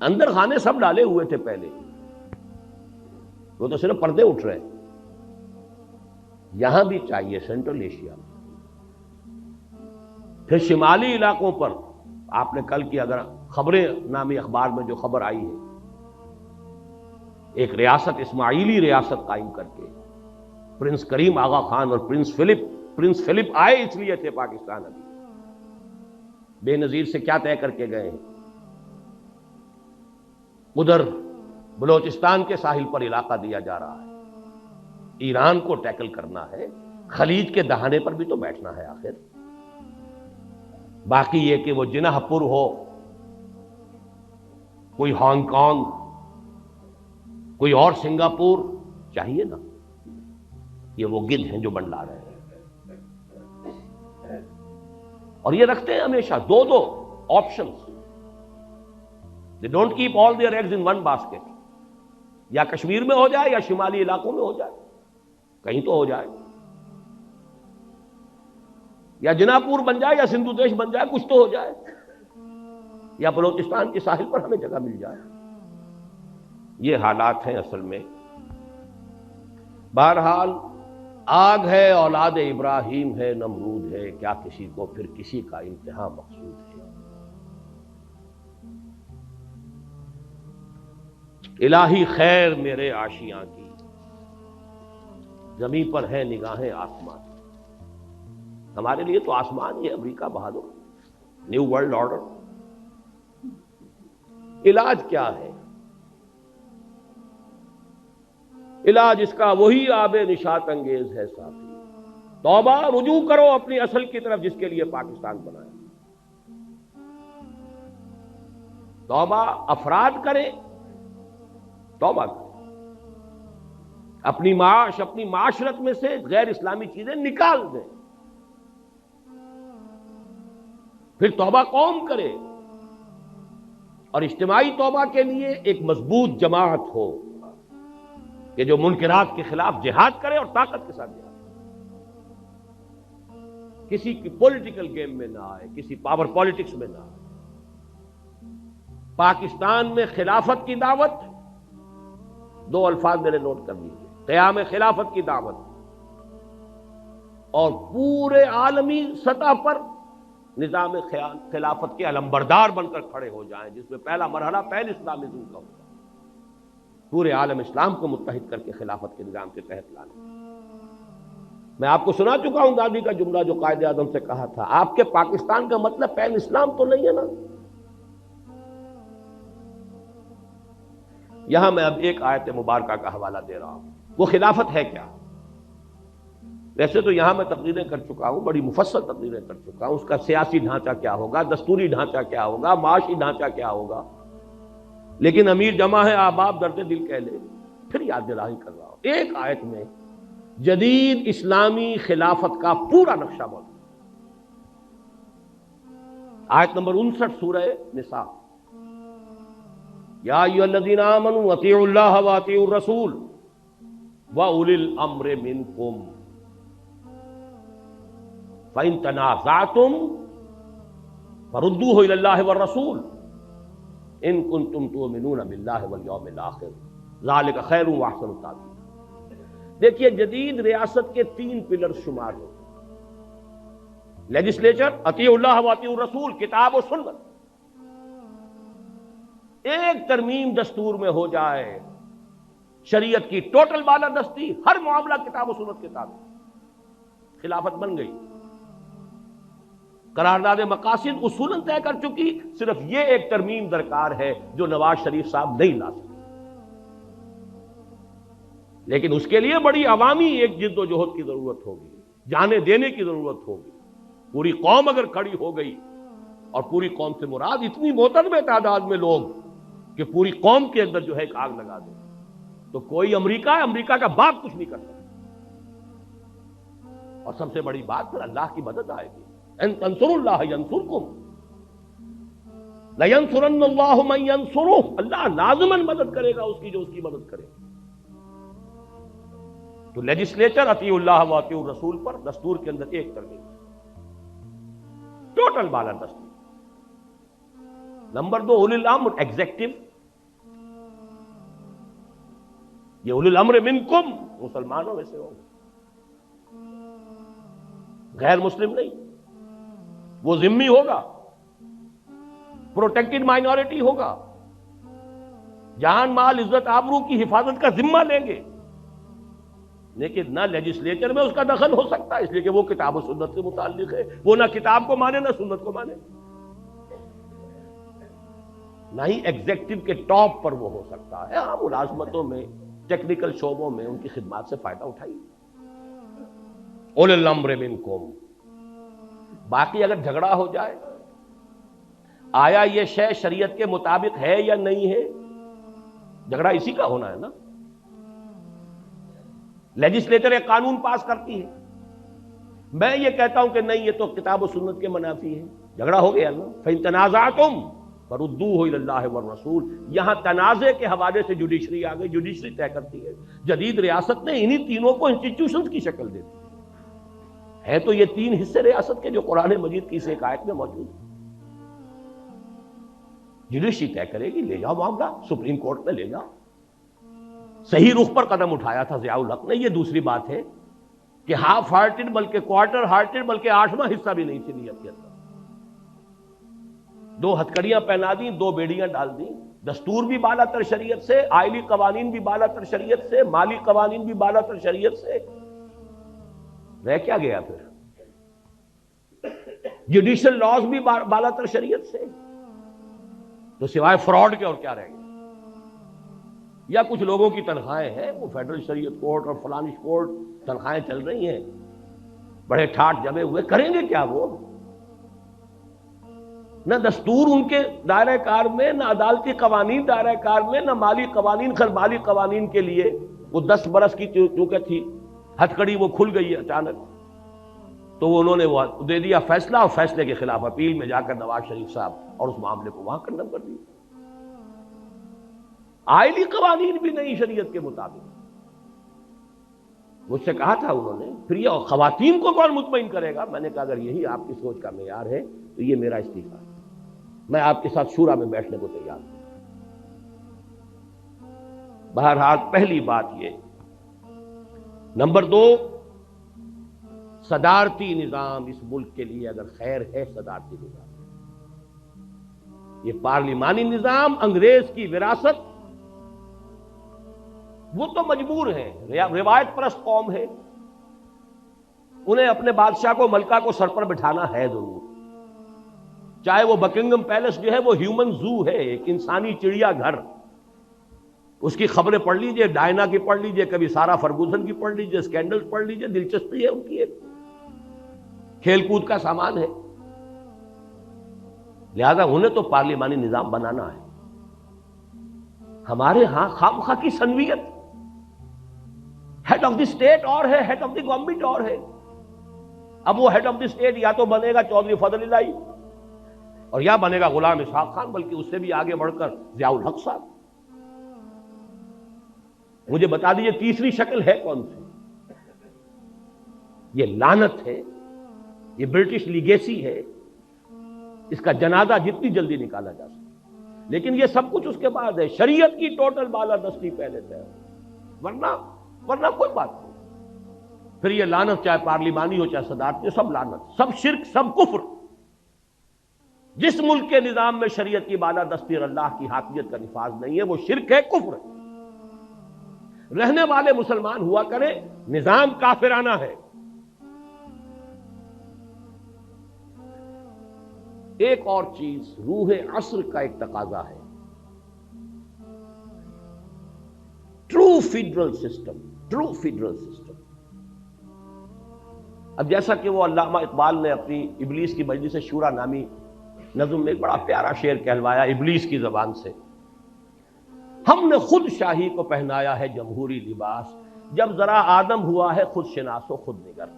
اندر خانے سب ڈالے ہوئے تھے پہلے، وہ تو صرف پردے اٹھ رہے ہیں۔ یہاں بھی چاہیے سینٹرل ایشیا میں، پھر شمالی علاقوں پر آپ نے کل کی اگر خبریں نامی اخبار میں جو خبر آئی ہے، ایک ریاست، اسماعیلی ریاست قائم کر کے، پرنس کریم آغا خان اور پرنس فلپ آئے اس لیے تھے پاکستان، ابھی بے نظیر سے کیا طے کر کے گئے ہیں؟ ادھر بلوچستان کے ساحل پر علاقہ دیا جا رہا ہے، ایران کو ٹیکل کرنا ہے، خلیج کے دہانے پر بھی تو بیٹھنا ہے آخر۔ باقی یہ کہ وہ جناح پور ہو، کوئی ہانگ کانگ، کوئی اور سنگاپور، چاہیے نا؟ یہ وہ گدھ ہیں جو بنڈلا رہے ہیں، اور یہ رکھتے ہیں ہمیشہ دو options. They don't keep all their eggs in one basket۔ یا کشمیر میں ہو جائے یا شمالی علاقوں میں ہو جائے، کہیں تو ہو جائے، یا جناح پور بن جائے یا سندھو دیش بن جائے، کچھ تو ہو جائے، یا بلوچستان کے ساحل پر ہمیں جگہ مل جائے۔ یہ حالات ہیں اصل میں۔ بہرحال آگ ہے، اولاد ابراہیم ہے، نمرود ہے، کیا کسی کو پھر کسی کا انتہا مقصود ہے۔ الہی خیر میرے آشیاں کی، زمین پر ہے نگاہیں آسمان۔ ہمارے لیے تو آسمان یہ امریکہ بہادر، نیو ورلڈ آرڈر۔ علاج کیا ہے؟ علاج اس کا وہی آب نشاط انگیز ہے ساتھی، توبہ، رجوع کرو اپنی اصل کی طرف جس کے لیے پاکستان بنایا۔ توبہ افراد کریں، توبہ کریں، اپنی معاشرت میں سے غیر اسلامی چیزیں نکال دیں، پھر توبہ قوم کرے، اور اجتماعی توبہ کے لیے ایک مضبوط جماعت ہو کہ جو منکرات کے خلاف جہاد کرے اور طاقت کے ساتھ جہاد کرے، کسی کی پولیٹیکل گیم میں نہ آئے، کسی پاور پالیٹکس میں نہ آئے۔ پاکستان میں خلافت کی دعوت، دو الفاظ میرے نوٹ کر لیجیے، قیام خلافت کی دعوت، اور پورے عالمی سطح پر نظام خلافت کے علمبردار بن کر کھڑے ہو جائیں، جس میں پہلا مرحلہ پہل اسلامزم کا ہوگا، پورے عالم اسلام کو متحد کر کے خلافت کے نظام کے تحت لانا۔ میں آپ کو سنا چکا ہوں گاندھی کا جملہ جو قائد اعظم سے کہا تھا، آپ کے پاکستان کا مطلب پین اسلام تو نہیں ہے نا؟ یہاں میں اب ایک آیت مبارکہ کا حوالہ دے رہا ہوں، وہ خلافت ہے کیا؟ ویسے تو یہاں میں تقریریں کر چکا ہوں، بڑی مفصل تقریریں کر چکا ہوں، اس کا سیاسی ڈھانچہ کیا ہوگا، دستوری ڈھانچہ کیا ہوگا، معاشی ڈھانچہ کیا ہوگا، لیکن امیر جمع ہے احباب درد دل کہہ لے، پھر یاد دلائی کر رہا ہوں۔ ایک آیت میں جدید اسلامی خلافت کا پورا نقشہ موجود ہے، آیت نمبر 59 سورہ نساء، یا ایھا الذین آمنوا اطیعوا اللہ واطیعوا الرسول واولی الامر منکم فإن تنازعتم فردوه إلى الله والرسول إن كنتم تؤمنون بالله واليوم الآخر ذلك خير وأحسن تأويلا۔ دیکھیے جدید ریاست کے 3 پلر شمار ہوتے ہیں: لیجسلیچر، اطیعوا اللہ و اطیعوا الرسول، کتاب و سنت. ایک ترمیم دستور میں ہو جائے، شریعت کی ٹوٹل بالادستی، ہر معاملہ کتاب و سنت کے تابع، خلافت بن گئی. قرارداد مقاصد اصولاً طے کر چکی، صرف یہ ایک ترمیم درکار ہے جو نواز شریف صاحب نہیں لا سکے. لیکن اس کے لیے بڑی عوامی ایک جد و جہد کی ضرورت ہوگی، جانے دینے کی ضرورت ہوگی. پوری قوم اگر کھڑی ہو گئی، اور پوری قوم سے مراد اتنی معتدل تعداد میں لوگ کہ پوری قوم کے اندر جو ہے ایک آگ لگا دے، تو کوئی امریکہ کا باپ کچھ نہیں کر سکتا. اور سب سے بڑی بات پھر اللہ کی مدد آئے گی. ان تنصروا اللہ ینصرکم لینصرن اللہ من ینصرہ، اللہ لازماً مدد کرے گا اس کی جو اس کی مدد کرے. تو لیجسلیچر اطیعوا اللہ و اطیعوا الرسول پر دستور کے اندر ایک ترمیم، ٹوٹل بالادستی. نمبر 2 اولی الامر ایگزیکٹو. یہ اولی الامر منکم مسلمانوں میں سے ہوگا، غیر مسلم نہیں. وہ ذمہ ہوگا، پروٹیکٹڈ مائنورٹی ہوگا، جان مال عزت آبرو کی حفاظت کا ذمہ لیں گے. لیکن نہ لیجسلیچر میں اس کا دخل ہو سکتا ہے، اس لیے کہ وہ کتاب و سنت سے متعلق ہے. وہ نہ کتاب کو مانے نہ سنت کو مانے. نہ ہی ایگزیکٹو کے ٹاپ پر وہ ہو سکتا ہے. ہاں ملازمتوں میں، ٹیکنیکل شعبوں میں ان کی خدمات سے فائدہ اٹھائیے. اولی الامر منکم. باقی اگر جھگڑا ہو جائے، آیا یہ شے شریعت کے مطابق ہے یا نہیں ہے، جھگڑا اسی کا ہونا ہے نا. لیجسلیچر ایک قانون پاس کرتی ہے، میں یہ کہتا ہوں کہ نہیں یہ تو کتاب و سنت کے منافی ہے، جھگڑا ہو گیا نا. فَإِن تَنَازَعْتُمْ فَرُدُّوهُ إِلَى اللَّهِ وَالرَّسُولِ. یہاں تنازع کے حوالے سے جوڈیشری آ گئی، جوڈیشری طے کرتی ہے. جدید ریاست نے انہی تینوں کو انسٹیٹیوشنز کی شکل دے دی ہے. تو یہ 3 حصے ریاست کے جو قرآن مجید کی اس ایک آیت میں موجود ہیں. جوڈیشری طے کرے گی، لے جاؤ معاملہ سپریم کورٹ میں لے جاؤ. صحیح رخ پر قدم اٹھایا تھا ضیاء الحق نے. یہ دوسری بات ہے کہ ہاف ہارٹڈ بلکہ کوارٹر ہارٹڈ بلکہ 8واں حصہ بھی نہیں تھی نیت کے اندر. 2 ہتھکڑیاں پہنا دیں، 2 بیڑیاں ڈال دیں. دستور بھی بالا تر شریعت سے، آئلی قوانین بھی بالا تر شریعت سے، مالی قوانین بھی بالا تر شریعت سے. رہ کیا گیا پھر؟ جوڈیشل لاز بھی بالا تر شریعت سے. تو سوائے فراڈ کے اور کیا رہ گیا؟ یا کچھ لوگوں کی تنخواہیں ہیں، وہ فیڈرل شریعت کورٹ اور فلانش کورٹ تنخواہیں چل رہی ہیں، بڑے ٹھاٹ جمے ہوئے، کریں گے کیا وہ؟ نہ دستور ان کے دائرہ کار میں، نہ عدالتی قوانین دائرہ کار میں، نہ مالی قوانین. خیر مالی قوانین کے لیے وہ 10 برس کی چونکہ تھی ہتھکڑی، وہ کھل گئی اچانک، تو انہوں نے وہ دے دیا فیصلہ، اور فیصلے کے خلاف اپیل میں جا کر نواز شریف صاحب اور اس معاملے کو وہاں کنڈم کر دیا. آئلی قوانین بھی نہیں شریعت کے مطابق. مجھ سے کہا تھا انہوں نے، پھر یہ خواتین کو کون مطمئن کرے گا؟ میں نے کہا اگر یہی آپ کی سوچ کا معیار ہے تو یہ میرا استعفیٰ ہے، میں آپ کے ساتھ شورا میں بیٹھنے کو تیار ہوں. بہرحال پہلی بات یہ. نمبر 2، صدارتی نظام اس ملک کے لیے اگر خیر ہے، صدارتی نظام. یہ پارلیمانی نظام انگریز کی وراثت، وہ تو مجبور ہیں، روایت پرست قوم ہے، انہیں اپنے بادشاہ کو، ملکہ کو سر پر بٹھانا ہے ضرور. چاہے وہ بکنگم پیلس جو ہے وہ ہیومن زو ہے، ایک انسانی چڑیا گھر. اس کی خبریں پڑھ لیجئے، ڈائنا کی پڑھ لیجئے، کبھی سارا فرگوسن کی پڑھ لیجئے، اسکینڈل پڑھ لیجئے، دلچسپی ہے ان کی، ایک کھیل کود کا سامان ہے. لہذا انہیں تو پارلیمانی نظام بنانا ہے. ہمارے ہاں خامخواہ کی سنویت، ہیڈ آف دی اسٹیٹ اور ہے، ہیڈ آف دی گورنمنٹ اور ہے. اب وہ ہیڈ آف دی اسٹیٹ یا تو بنے گا چودھری فضل الہی، اور یا بنے گا غلام اسحاق خان، بلکہ اس سے بھی آگے بڑھ کر ضیاء الحق صاحب. مجھے بتا دیجئے تیسری شکل ہے کون سی؟ یہ لعنت ہے، یہ برٹش لیگیسی ہے. اس کا جنازہ جتنی جلدی نکالا جا سکے. لیکن یہ سب کچھ اس کے بعد ہے. شریعت کی ٹوٹل بالادستی پہلے سے ہے، ورنہ کوئی بات نہیں. پھر یہ لعنت چاہے پارلیمانی ہو چاہے صدارتی، سب لعنت، سب شرک، سب کفر۔ جس ملک کے نظام میں شریعت کی بالادستی اور اللہ کی حاکمیت کا نفاذ نہیں ہے وہ شرک ہے، کفر ہے۔ رہنے والے مسلمان ہوا کریں، نظام کافرانہ ہے۔ ایک اور چیز روح عصر کا ایک تقاضا ہے، ٹرو فیڈرل سسٹم۔ اب جیسا کہ وہ علامہ اقبال نے اپنی ابلیس کی مجلس شورا نامی نظم میں ایک بڑا پیارا شعر کہلوایا ابلیس کی زبان سے، ہم نے خود شاہی کو پہنایا ہے جمہوری لباس، جب ذرا آدم ہوا ہے خود شناس و خود نگر۔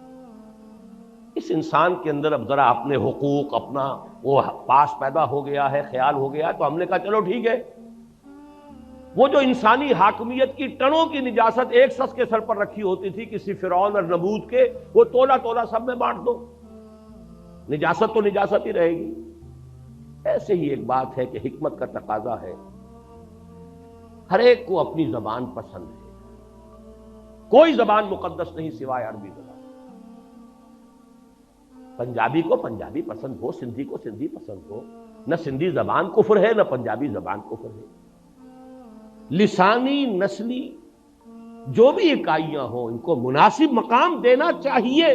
اس انسان کے اندر اب ذرا اپنے حقوق، اپنا وہ پاس پیدا ہو گیا ہے، خیال ہو گیا ہے، تو ہم نے کہا چلو ٹھیک ہے، وہ جو انسانی حاکمیت کی ٹنوں کی نجاست ایک شخص کے سر پر رکھی ہوتی تھی کسی فرعون اور نمرود کے، وہ تولا تولا سب میں بانٹ دو، نجاست تو نجاست ہی رہے گی۔ ایسے ہی ایک بات ہے کہ حکمت کا تقاضا ہے، ہر ایک کو اپنی زبان پسند ہے، کوئی زبان مقدس نہیں سوائے عربی زبان۔ پنجابی کو پنجابی پسند ہو، سندھی کو سندھی پسند ہو، نہ سندھی زبان کفر ہے نہ پنجابی زبان کفر ہے۔ لسانی، نسلی جو بھی اکائیاں ہوں ان کو مناسب مقام دینا چاہیے۔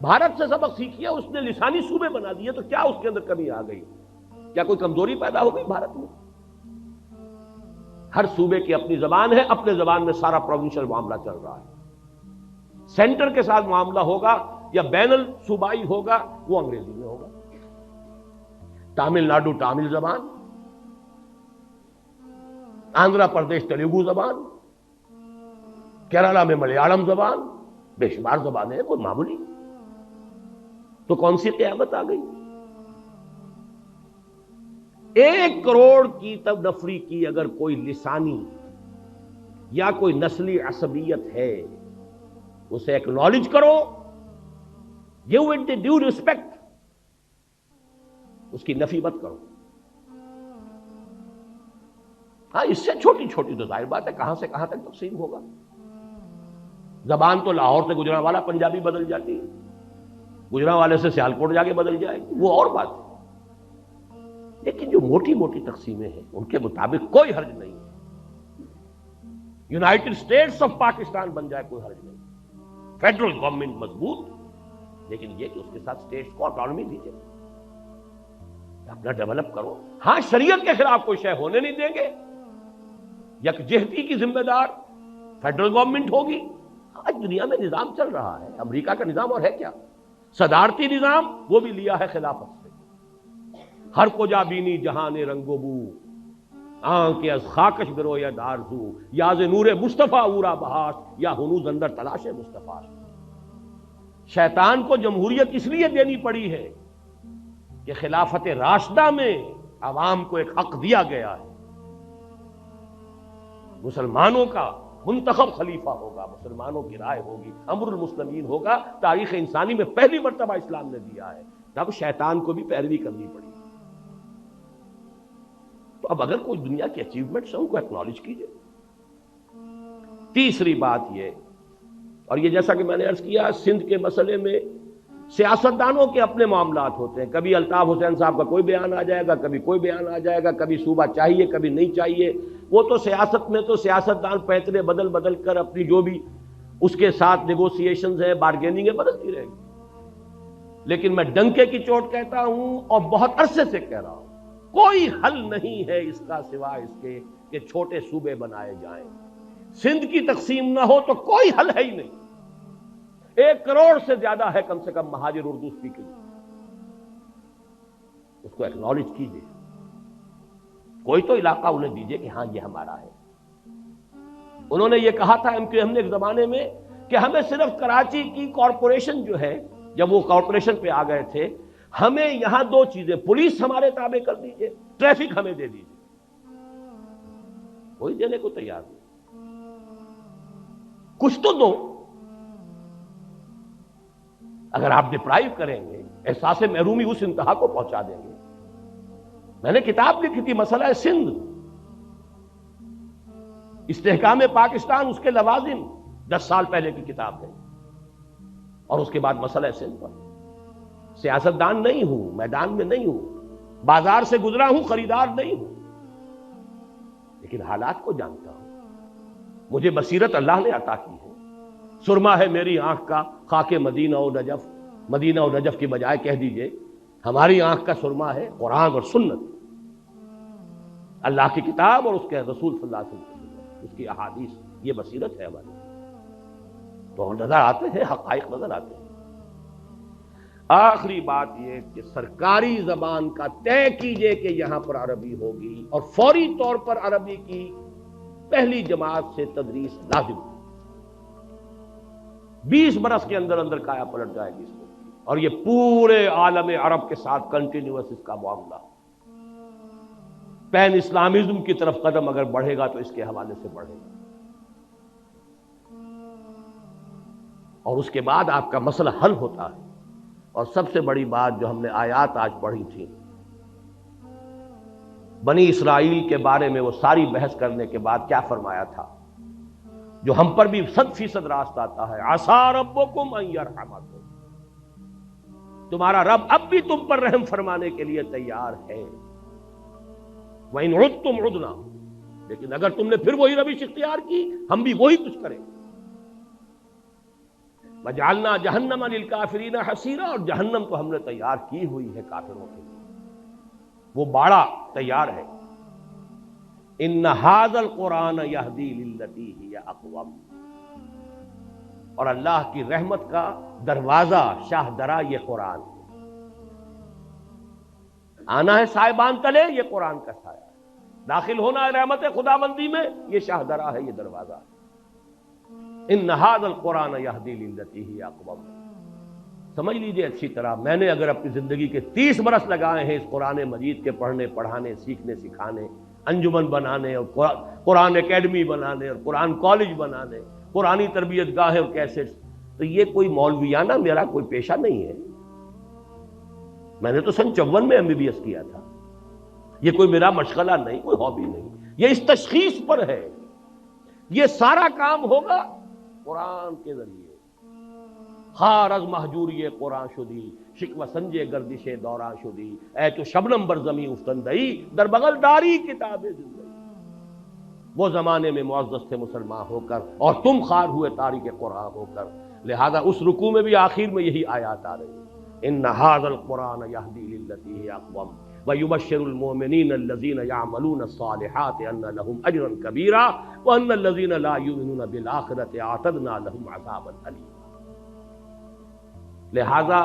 بھارت سے سبق سیکھیے، اس نے لسانی صوبے بنا دیے تو کیا اس کے اندر کمی آ گئی؟ کیا کوئی کمزوری پیدا ہو گئی بھارت میں؟ ہر صوبے کی اپنی زبان ہے، اپنے زبان میں سارا پروونشل معاملہ چل رہا ہے۔ سینٹر کے ساتھ معاملہ ہوگا یا بین الصوبائی ہوگا وہ انگریزی میں ہوگا۔ تامل ناڈو تامل زبان، آندھرا پردیش تیلگو زبان، کیرالہ میں ملیالم زبان، بے شمار زبانیں ہیں، کوئی معمولی تو کون سی قیامت آ گئی؟ 1 کروڑ کی تب نفری کی اگر کوئی لسانی یا کوئی نسلی عصبیت ہے اسے ایکنالج کرو، give it the due respect, اس کی نفی مت کرو۔ ہاں اس سے چھوٹی چھوٹی تو ظاہر بات ہے کہاں سے کہاں تک تقسیم ہوگا۔ زبان تو لاہور سے گجرانوالہ پنجابی بدل جاتی ہے، گجرانوالے سے سیالکوٹ جا کے بدل جائے گی، وہ اور بات ہے۔ لیکن جو موٹی موٹی تقسیمیں ہیں ان کے مطابق کوئی حرج نہیں ہے۔ یونائٹڈ اسٹیٹس آف پاکستان بن جائے کوئی حرج نہیں، فیڈرل گورنمنٹ مضبوط، لیکن یہ کہ اس کے ساتھ اسٹیٹس کو آٹونومی دیجیے، اپنا ڈیولپ کرو۔ ہاں شریعت کے خلاف کوئی شے ہونے نہیں دیں گے، یکجہتی کی ذمہ دار فیڈرل گورنمنٹ ہوگی۔ آج دنیا میں نظام چل رہا ہے، امریکہ کا نظام اور ہے کیا؟ صدارتی نظام، وہ بھی لیا ہے خلافت سے۔ ہر کو جا بینی جہان رنگ و بو، آنکھ از خاکش برو یا دارزو، یاز نور مصطفیٰ اورا بہاش، یا ہنوز اندر تلاش مصطفیٰ۔ شیطان کو جمہوریت اس لیے دینی پڑی ہے کہ خلافت راشدہ میں عوام کو ایک حق دیا گیا ہے، مسلمانوں کا منتخب خلیفہ ہوگا، مسلمانوں کی رائے ہوگی، امر المسلمین ہوگا۔ تاریخ انسانی میں پہلی مرتبہ اسلام نے دیا ہے، تب شیطان کو بھی پیروی کرنی پڑی۔ تو اب اگر کوئی دنیا کی اچیومنٹس ہیں ان کو ایکنالج کیجئے۔ تیسری بات یہ، اور یہ جیسا کہ میں نے عرض کیا سندھ کے مسئلے میں سیاستدانوں کے اپنے معاملات ہوتے ہیں، کبھی الطاف حسین صاحب کا کوئی بیان آ جائے گا، کبھی کوئی بیان آ جائے گا، کبھی صوبہ چاہیے کبھی نہیں چاہیے۔ وہ تو سیاست میں تو سیاستدان پیترے بدل بدل کر اپنی جو بھی اس کے ساتھ نیگوسیشنز ہیں، بارگیننگ ہے، بدلتی رہے گی۔ لیکن میں ڈنکے کی چوٹ کہتا ہوں اور بہت عرصے سے کہہ رہا ہوں، کوئی حل نہیں ہے اس کا سوائے اس کے کہ چھوٹے صوبے بنائے جائیں۔ سندھ کی تقسیم نہ ہو تو کوئی حل ہے ہی نہیں۔ 1 کروڑ سے زیادہ ہے کم سے کم مہاجر اردو اسپیکنگ، اس کو ایکنالج کیجیے، کوئی تو علاقہ انہیں دیجیے کہ ہاں یہ ہمارا ہے۔ انہوں نے یہ کہا تھا ہم نے ایک زمانے میں کہ ہمیں صرف کراچی کی کارپوریشن جو ہے، جب وہ کارپوریشن پہ آ گئے تھے، ہمیں یہاں 2 چیزیں، پولیس ہمارے تابع کر دیجیے، ٹریفک ہمیں دے دیجیے، کوئی دینے کو تیار نہیں۔ کچھ تو دو۔ اگر آپ ڈپرائیو کریں گے، احساس محرومی اس انتہا کو پہنچا دیں گے۔ میں نے کتاب لکھی تھی مسئلہ سندھ، استحکام پاکستان، اس کے لوازم، 10 سال پہلے کی کتاب ہے، اور اس کے بعد مسئلہ ہے سمپل، سیاستدان نہیں ہوں، میدان میں نہیں ہوں، بازار سے گزرا ہوں، خریدار نہیں ہوں، لیکن حالات کو جانتا ہوں، مجھے بصیرت اللہ نے عطا کی ہے، سرما ہے میری آنکھ کا خاک مدینہ و نجف، مدینہ و نجف کی بجائے کہہ دیجئے ہماری آنکھ کا سرما ہے قرآن اور سنت، اللہ کی کتاب اور اس کے رسول صلی اللہ علیہ وسلم کی سنت، اس کی احادیث، یہ بصیرت ہے ہماری، تو ہم نظر آتے ہیں، حقائق نظر آتے ہیں۔ آخری بات یہ کہ سرکاری زبان کا طے کیجئے کہ یہاں پر عربی ہوگی، اور فوری طور پر عربی کی پہلی جماعت سے تدریس لازم، 20 برس کے اندر اندر کایا پلٹ جائے گی اس کو، اور یہ پورے عالم عرب کے ساتھ کنٹینیوس اس کا معاملہ، پین اسلامزم کی طرف قدم اگر بڑھے گا تو اس کے حوالے سے بڑھے گا، اور اس کے بعد آپ کا مسئلہ حل ہوتا ہے۔ اور سب سے بڑی بات جو ہم نے آیات آج پڑھی تھی، بنی اسرائیل کے بارے میں وہ ساری بحث کرنے کے بعد کیا فرمایا تھا، جو ہم پر بھی 100% راست آتا ہے، عسیٰ ربکم ان یرحمکم، تمہارا رب اب بھی تم پر رحم فرمانے کے لیے تیار ہے، وَإِنْ عُدْتُمْ عُدْنَا، لیکن اگر تم نے پھر وہی روش اختیار کی ہم بھی وہی کچھ کریں گے، وَجَعَلْنَا جَهَنَّمَ لِلْكَافِرِينَ حَصِيرًا، اور جہنم کو ہم نے تیار کی ہوئی ہے کافروں کے لیے، وہ باڑا تیار ہے، إِنَّ هَذَا الْقُرْآنَ يَهْدِي لِلَّتِي هِيَ أَقْوَمُ، اور اللہ کی رحمت کا دروازہ شاہ درا یہ قرآن ہے، آنا ہے سائبان تلے، یہ قرآن کا سایہ ہے، داخل ہونا ہے رحمت خداوندی میں، یہ شاہ درا ہے، یہ دروازہ ہے، ان ھذا القرآن یہدی للتی ہی اقوم، سمجھ لیجئے اچھی طرح، میں نے اگر اپنی زندگی کے 30 برس لگائے ہیں اس قرآن مجید کے پڑھنے پڑھانے سیکھنے سکھانے، انجمن بنانے اور قرآن اکیڈمی بنانے اور قرآن کالج بنانے، قرآنی تربیت گاہیں اور کیسٹس، تو یہ کوئی مولویانہ میرا کوئی پیشہ نہیں ہے، میں نے تو سن 54 میں MBBS کیا تھا، یہ کوئی میرا مشغلہ نہیں، کوئی ہابی نہیں، یہ اس تشخیص پر ہے، یہ سارا کام ہوگا قرآن کے ذریعے، خار از محجوری قرآن شدی، شکوہ سنجے گردش دوران شدی، اے تو شبنم بر زمین افتندئی، در بغل داری کتاب زندگی، وہ زمانے میں معزز تھے مسلمان ہو کر اور تم خار ہوئے تاریک قرآن ہو کر، لہذا اس رکوع میں بھی آخر میں یہی آیات آ رہی ہیں، ان ھذا القرآن یہدی للتی ہی اقوم وَيُبَشِّرُ الْمُؤْمِنِينَ الَّذِينَ يَعْمَلُونَ الصَّالِحَاتِ أَنَّ لَهُمْ أَجْرًا كَبِيرًا وَأَنَّ الَّذِينَ لَا يُؤْمِنُونَ بِالْآخِرَةِ أَعْتَدْنَا لَهُمْ عَذَابًا أَلِيمًا، لہذا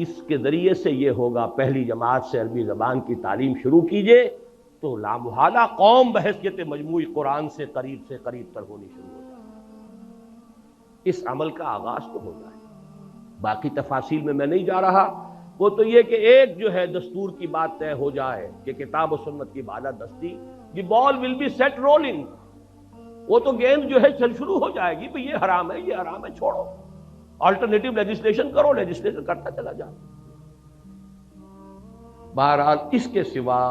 اس کے ذریعے سے یہ ہوگا، پہلی جماعت سے عربی زبان کی تعلیم شروع کیجئے تو لامحالہ قوم بحیثیت مجموعی قرآن سے قریب تر ہونی شروع ہو جائے، اس عمل کا آغاز تو ہو جائے، باقی تفاصیل میں نہیں جا رہا، وہ تو یہ کہ ایک جو ہے دستور کی بات طے ہو جائے کہ کتاب و سنت کی بالادستی، دی بال ول بی سیٹ رولنگ، وہ تو گیند جو ہے چل شروع ہو جائے گی، بھئی یہ حرام ہے چھوڑو، آلٹرنیٹو لیجسلیشن کرو، لیجسلیشن کرتا چلا جا۔ بہرحال اس کے سوا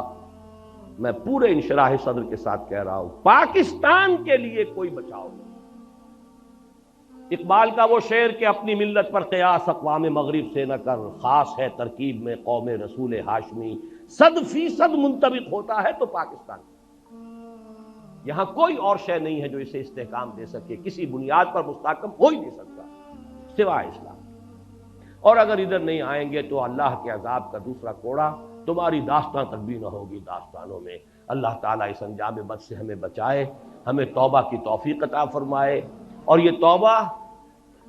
میں پورے انشراح صدر کے ساتھ کہہ رہا ہوں، پاکستان کے لیے کوئی بچاؤ نہیں۔ اقبال کا وہ شعر کہ اپنی ملت پر قیاس اقوام مغرب سے نہ کر، خاص ہے ترکیب میں قوم رسول ہاشمی، 100% منطبق ہوتا ہے تو پاکستان، یہاں کوئی اور شے نہیں ہے جو اسے استحکام دے سکے، کسی بنیاد پر مستحکم ہو ہی نہیں سکتا سوائے اسلام، اور اگر ادھر نہیں آئیں گے تو اللہ کے عذاب کا دوسرا کوڑا، تمہاری داستان تک بھی نہ ہوگی داستانوں میں۔ اللہ تعالیٰ اس انجام بد سے ہمیں بچائے، ہمیں توبہ کی توفیق عطا فرمائے، اور یہ توبہ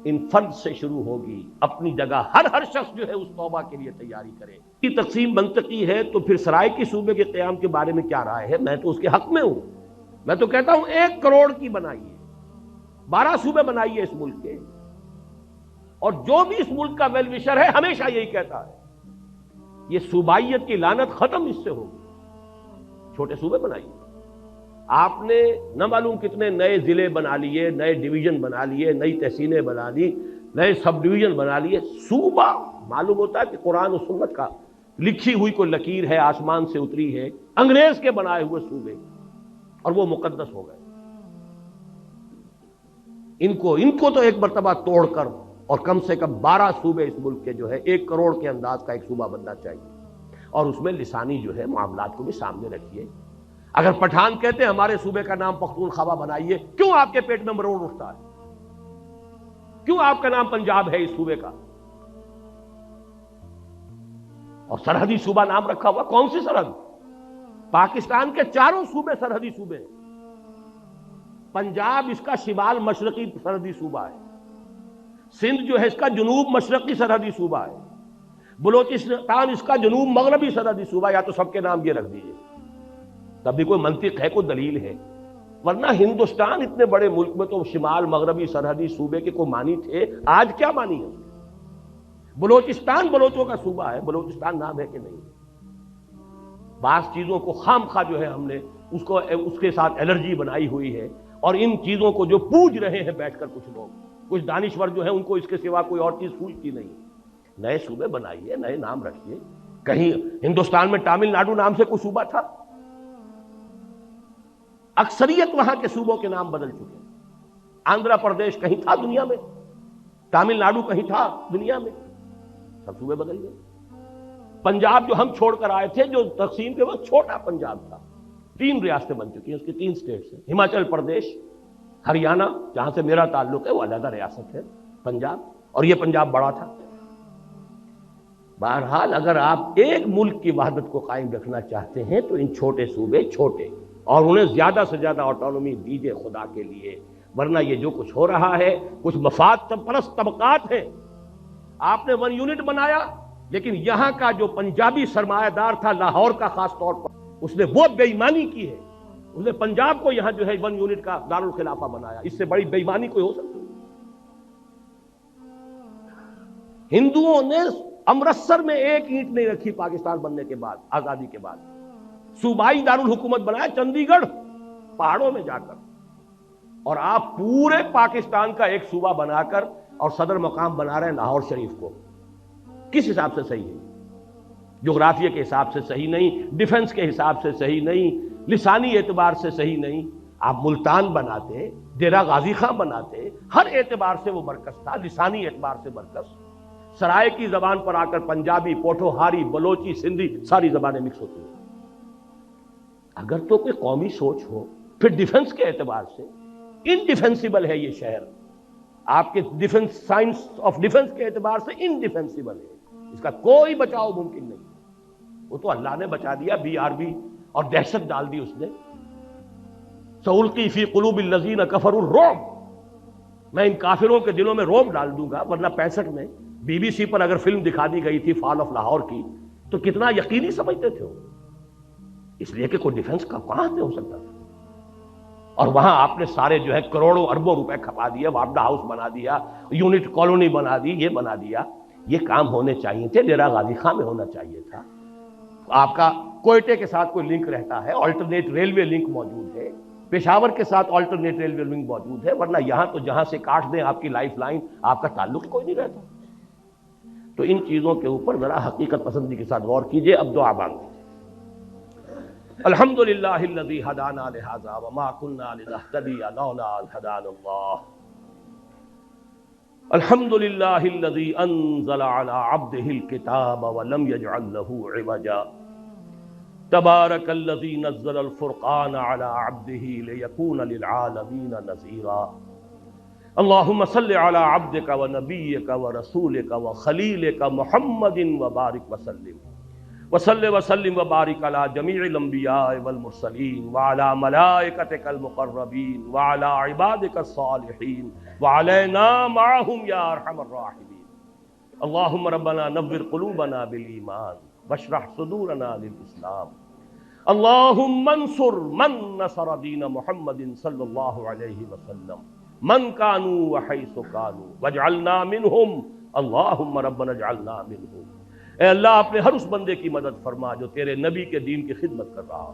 ان فرد سے شروع ہوگی، اپنی جگہ ہر شخص جو ہے اس توبہ کے لیے تیاری کرے۔ یہ تقسیم منطقی ہے تو پھر سرائکی صوبے کے قیام کے بارے میں کیا رائے ہے؟ میں تو اس کے حق میں ہوں، میں تو کہتا ہوں 1 کروڑ کی بنائیے، 12 صوبے بنائیے اس ملک کے، اور جو بھی اس ملک کا ویل وشر ہے ہمیشہ یہی کہتا ہے یہ صوبائیت کی لعنت ختم اس سے ہوگی، چھوٹے صوبے بنائیے۔ آپ نے نہ معلوم کتنے نئے ضلع بنا لیے، نئے ڈویژن بنا لیے، نئی تحصیلیں بنا لی، نئے سب ڈویژن بنا لیے، صوبہ معلوم ہوتا ہے کہ قرآن و سنت کا لکھی ہوئی کوئی لکیر ہے، آسمان سے اتری ہے، انگریز کے بنائے ہوئے صوبے، اور وہ مقدس ہو گئے۔ ان کو تو ایک مرتبہ توڑ کر اور کم سے کم 12 صوبے اس ملک کے جو ہے 1 کروڑ کے انداز کا ایک صوبہ بننا چاہیے، اور اس میں لسانی جو ہے معاملات کو بھی سامنے رکھیے۔ اگر پٹھان کہتے ہیں ہمارے صوبے کا نام پختونخوا بنائیے، کیوں آپ کے پیٹ میں مروڑ اٹھتا ہے؟ کیوں آپ کا نام پنجاب ہے اس صوبے کا؟ اور سرحدی صوبہ نام رکھا ہوا، کون سی سرحد؟ پاکستان کے 4 صوبے سرحدی صوبے ہیں۔ پنجاب اس کا شمال مشرقی سرحدی صوبہ ہے، سندھ جو ہے اس کا جنوب مشرقی سرحدی صوبہ ہے، بلوچستان اس کا جنوب مغربی سرحدی صوبہ، یا تو سب کے نام یہ رکھ دیجیے، تب بھی کوئی منطق ہے، کوئی دلیل ہے؟ ورنہ ہندوستان اتنے بڑے ملک میں تو شمال مغربی سرحدی صوبے کے کوئی معنی تھے، آج کیا معنی ہے؟ بلوچستان بلوچوں کا صوبہ ہے، بلوچستان نام ہے کہ نہیں؟ بعض چیزوں کو خام خواہ جو ہے ہم نے اس کے ساتھ الرجی بنائی ہوئی ہے، اور ان چیزوں کو جو پوج رہے ہیں بیٹھ کر کچھ لوگ، کچھ دانشور جو ہیں، ان کو اس کے سوا کوئی اور چیز پوجتی نہیں۔ نئے صوبے بنائیے، نئے نام رکھیے۔ کہیں ہندوستان میں تامل ناڈو نام سے کوئی صوبہ تھا؟ اکثریت وہاں کے صوبوں کے نام بدل چکے۔ آندھرا پردیش کہیں تھا دنیا میں؟ تامل ناڈو کہیں تھا دنیا میں؟ سب صوبے بدل گئے۔ پنجاب جو ہم چھوڑ کر آئے تھے، جو تقسیم کے وقت چھوٹا پنجاب تھا، 3 ریاستیں بن چکی ہیں، اس کی 3 اسٹیٹس ہیں۔ ہماچل پردیش، ہریانہ جہاں سے میرا تعلق ہے وہ علیحدہ ریاست ہے پنجاب، اور یہ پنجاب بڑا تھا۔ بہرحال اگر آپ ایک ملک کی وحدت کو قائم رکھنا چاہتے ہیں تو ان چھوٹے صوبے چھوٹے، اور انہیں زیادہ سے زیادہ آٹونومی دیجیے خدا کے لیے، ورنہ یہ جو کچھ ہو رہا ہے کچھ مفاد پرست طبقات ہیں۔ آپ نے 1 یونٹ بنایا، لیکن یہاں کا جو پنجابی سرمایہ دار تھا لاہور کا خاص طور پر، اس نے وہ بے ایمانی کی ہے، اس نے پنجاب کو یہاں جو ہے 1 یونٹ کا دارالخلافہ بنایا۔ اس سے بڑی بے ایمانی کوئی ہو سکتی؟ ہندوؤں نے امرتسر میں 1 اینٹ نہیں رکھی پاکستان بننے کے بعد، آزادی کے بعد۔ صوبائی دارالحکومت بنایا چندی گڑھ پہاڑوں میں جا کر، اور آپ پورے پاکستان کا ایک صوبہ بنا کر اور صدر مقام بنا رہے ہیں لاہور شریف کو۔ کس حساب سے صحیح ہے؟ جغرافیہ کے حساب سے صحیح نہیں، ڈیفنس کے حساب سے صحیح نہیں، لسانی اعتبار سے صحیح نہیں۔ آپ ملتان بناتے، ڈیرہ غازی خان بناتے، ہر اعتبار سے وہ مرکز تھا، لسانی اعتبار سے مرکز۔ سرائے کی زبان پر آ کر پنجابی، پوٹھوہاری، بلوچی، سندھی ساری زبانیں مکس ہوتی ہیں۔ اگر تو کوئی قومی سوچ ہو، پھر ڈیفنس کے اعتبار سے انڈیفینسیبل ہے یہ شہر، آپ کے ڈیفنس، سائنس آف ڈیفنس کے اعتبار سے انڈیفینسیبل ہے، اس کا کوئی بچاؤ ممکن نہیں۔ وہ تو اللہ نے بچا دیا، BRB اور دہشت ڈال دی اس نے۔ سألقی فی قلوب الذین کفروا الرعب، میں ان کافروں کے دلوں میں رعب ڈال دوں گا۔ ورنہ 65 میں BBC پر اگر فلم دکھا دی گئی تھی فال آف لاہور کی، تو کتنا یقینی سمجھتے تھے وہ، اس لیے کہ کوئی ڈیفنس کا کہاں سے ہو سکتا تھا۔ اور وہاں آپ نے سارے جو ہے کروڑوں اربوں روپے کھپا دیا، وابڈا ہاؤس بنا دیا، یونٹ کالونی بنا دی، یہ بنا دیا۔ یہ کام ہونے چاہیے تھے، ڈیرہ غازی خان میں ہونا چاہیے تھا۔ آپ کا کوئٹے کے ساتھ کوئی لنک رہتا ہے، آلٹرنیٹ ریلوے لنک موجود ہے، پشاور کے ساتھ آلٹرنیٹ ریلوے لنک موجود ہے، ورنہ یہاں تو جہاں سے کاٹ دیں آپ کی لائف لائن، آپ کا تعلق کوئی نہیں رہتا۔ تو ان چیزوں کے اوپر ذرا حقیقت پسندی کے ساتھ غور کیجئے۔ اب دعا مانگیں۔ الحمدللہ الذی ہدانا لہذا وما كنا لنہتدی لولا ان ہدانا اللہ، الحمدللہ الذی انزل علی عبدہ الکتاب ولم یجعل له عوجا، تبارک الذی نزل الفرقان علی عبدہ لیکون للعالمین نذیرا۔ اللہم صل علی عبدک ونبیک ورسولک وخلیلک محمد وبارک وسلم، وصلی وسلم وبارک علی جمیع الانبیاء والمرسلین وعلی ملائکتک المقربین وعلی عبادک الصالحین وعلینا معہم یا ارحم الراحمین۔ اللہم ربنا نور قلوبنا بالایمان واشرح صدورنا للاسلام۔ اللہم انصر من نصر دین محمد صلی اللہ علیہ وسلم، من کانوا وحیث کانوا واجعلنا منہم، اللہم ربنا اجعلنا منہم۔ اے اللہ اپنے ہر اس بندے کی مدد فرما جو تیرے نبی کے دین کی خدمت کر رہا ہو،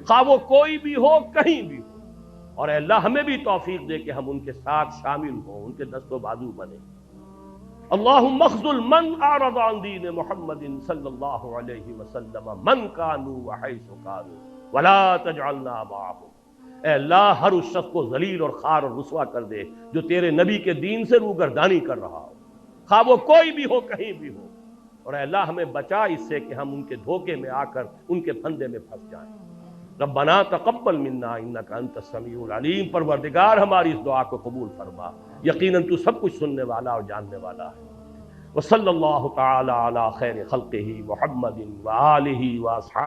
خواہ وہ کوئی بھی ہو، کہیں بھی ہو، اور اے اللہ ہمیں بھی توفیق دے کہ ہم ان کے ساتھ شامل ہوں، ان کے دست و بازو بنیں۔ اللہم اخذل من اعرض عن دین محمد صلی اللہ علیہ وسلم من کانوا وحیث کانوا ولا تجعلنا معهم۔ اے اللہ ہر اس شخص کو ذلیل اور خوار اور رسوا کر دے جو تیرے نبی کے دین سے روگردانی کر رہا ہو، خواہ وہ کوئی بھی ہو، کہیں بھی ہو، اور اے اللہ ہمیں بچا اس سے کہ ہم ان کے دھوکے میں آ کر ان کے پھندے میں پھنس جائیں۔ ربنا تقبل منا انک انت السمیع العلیم، پروردگار ہماری اس دعا کو قبول فرما، یقیناً تو سب کچھ سننے والا اور جاننے والا ہے۔ وصلی اللہ تعالی علی خیر خلقہ محمد وآلہ وصحبہ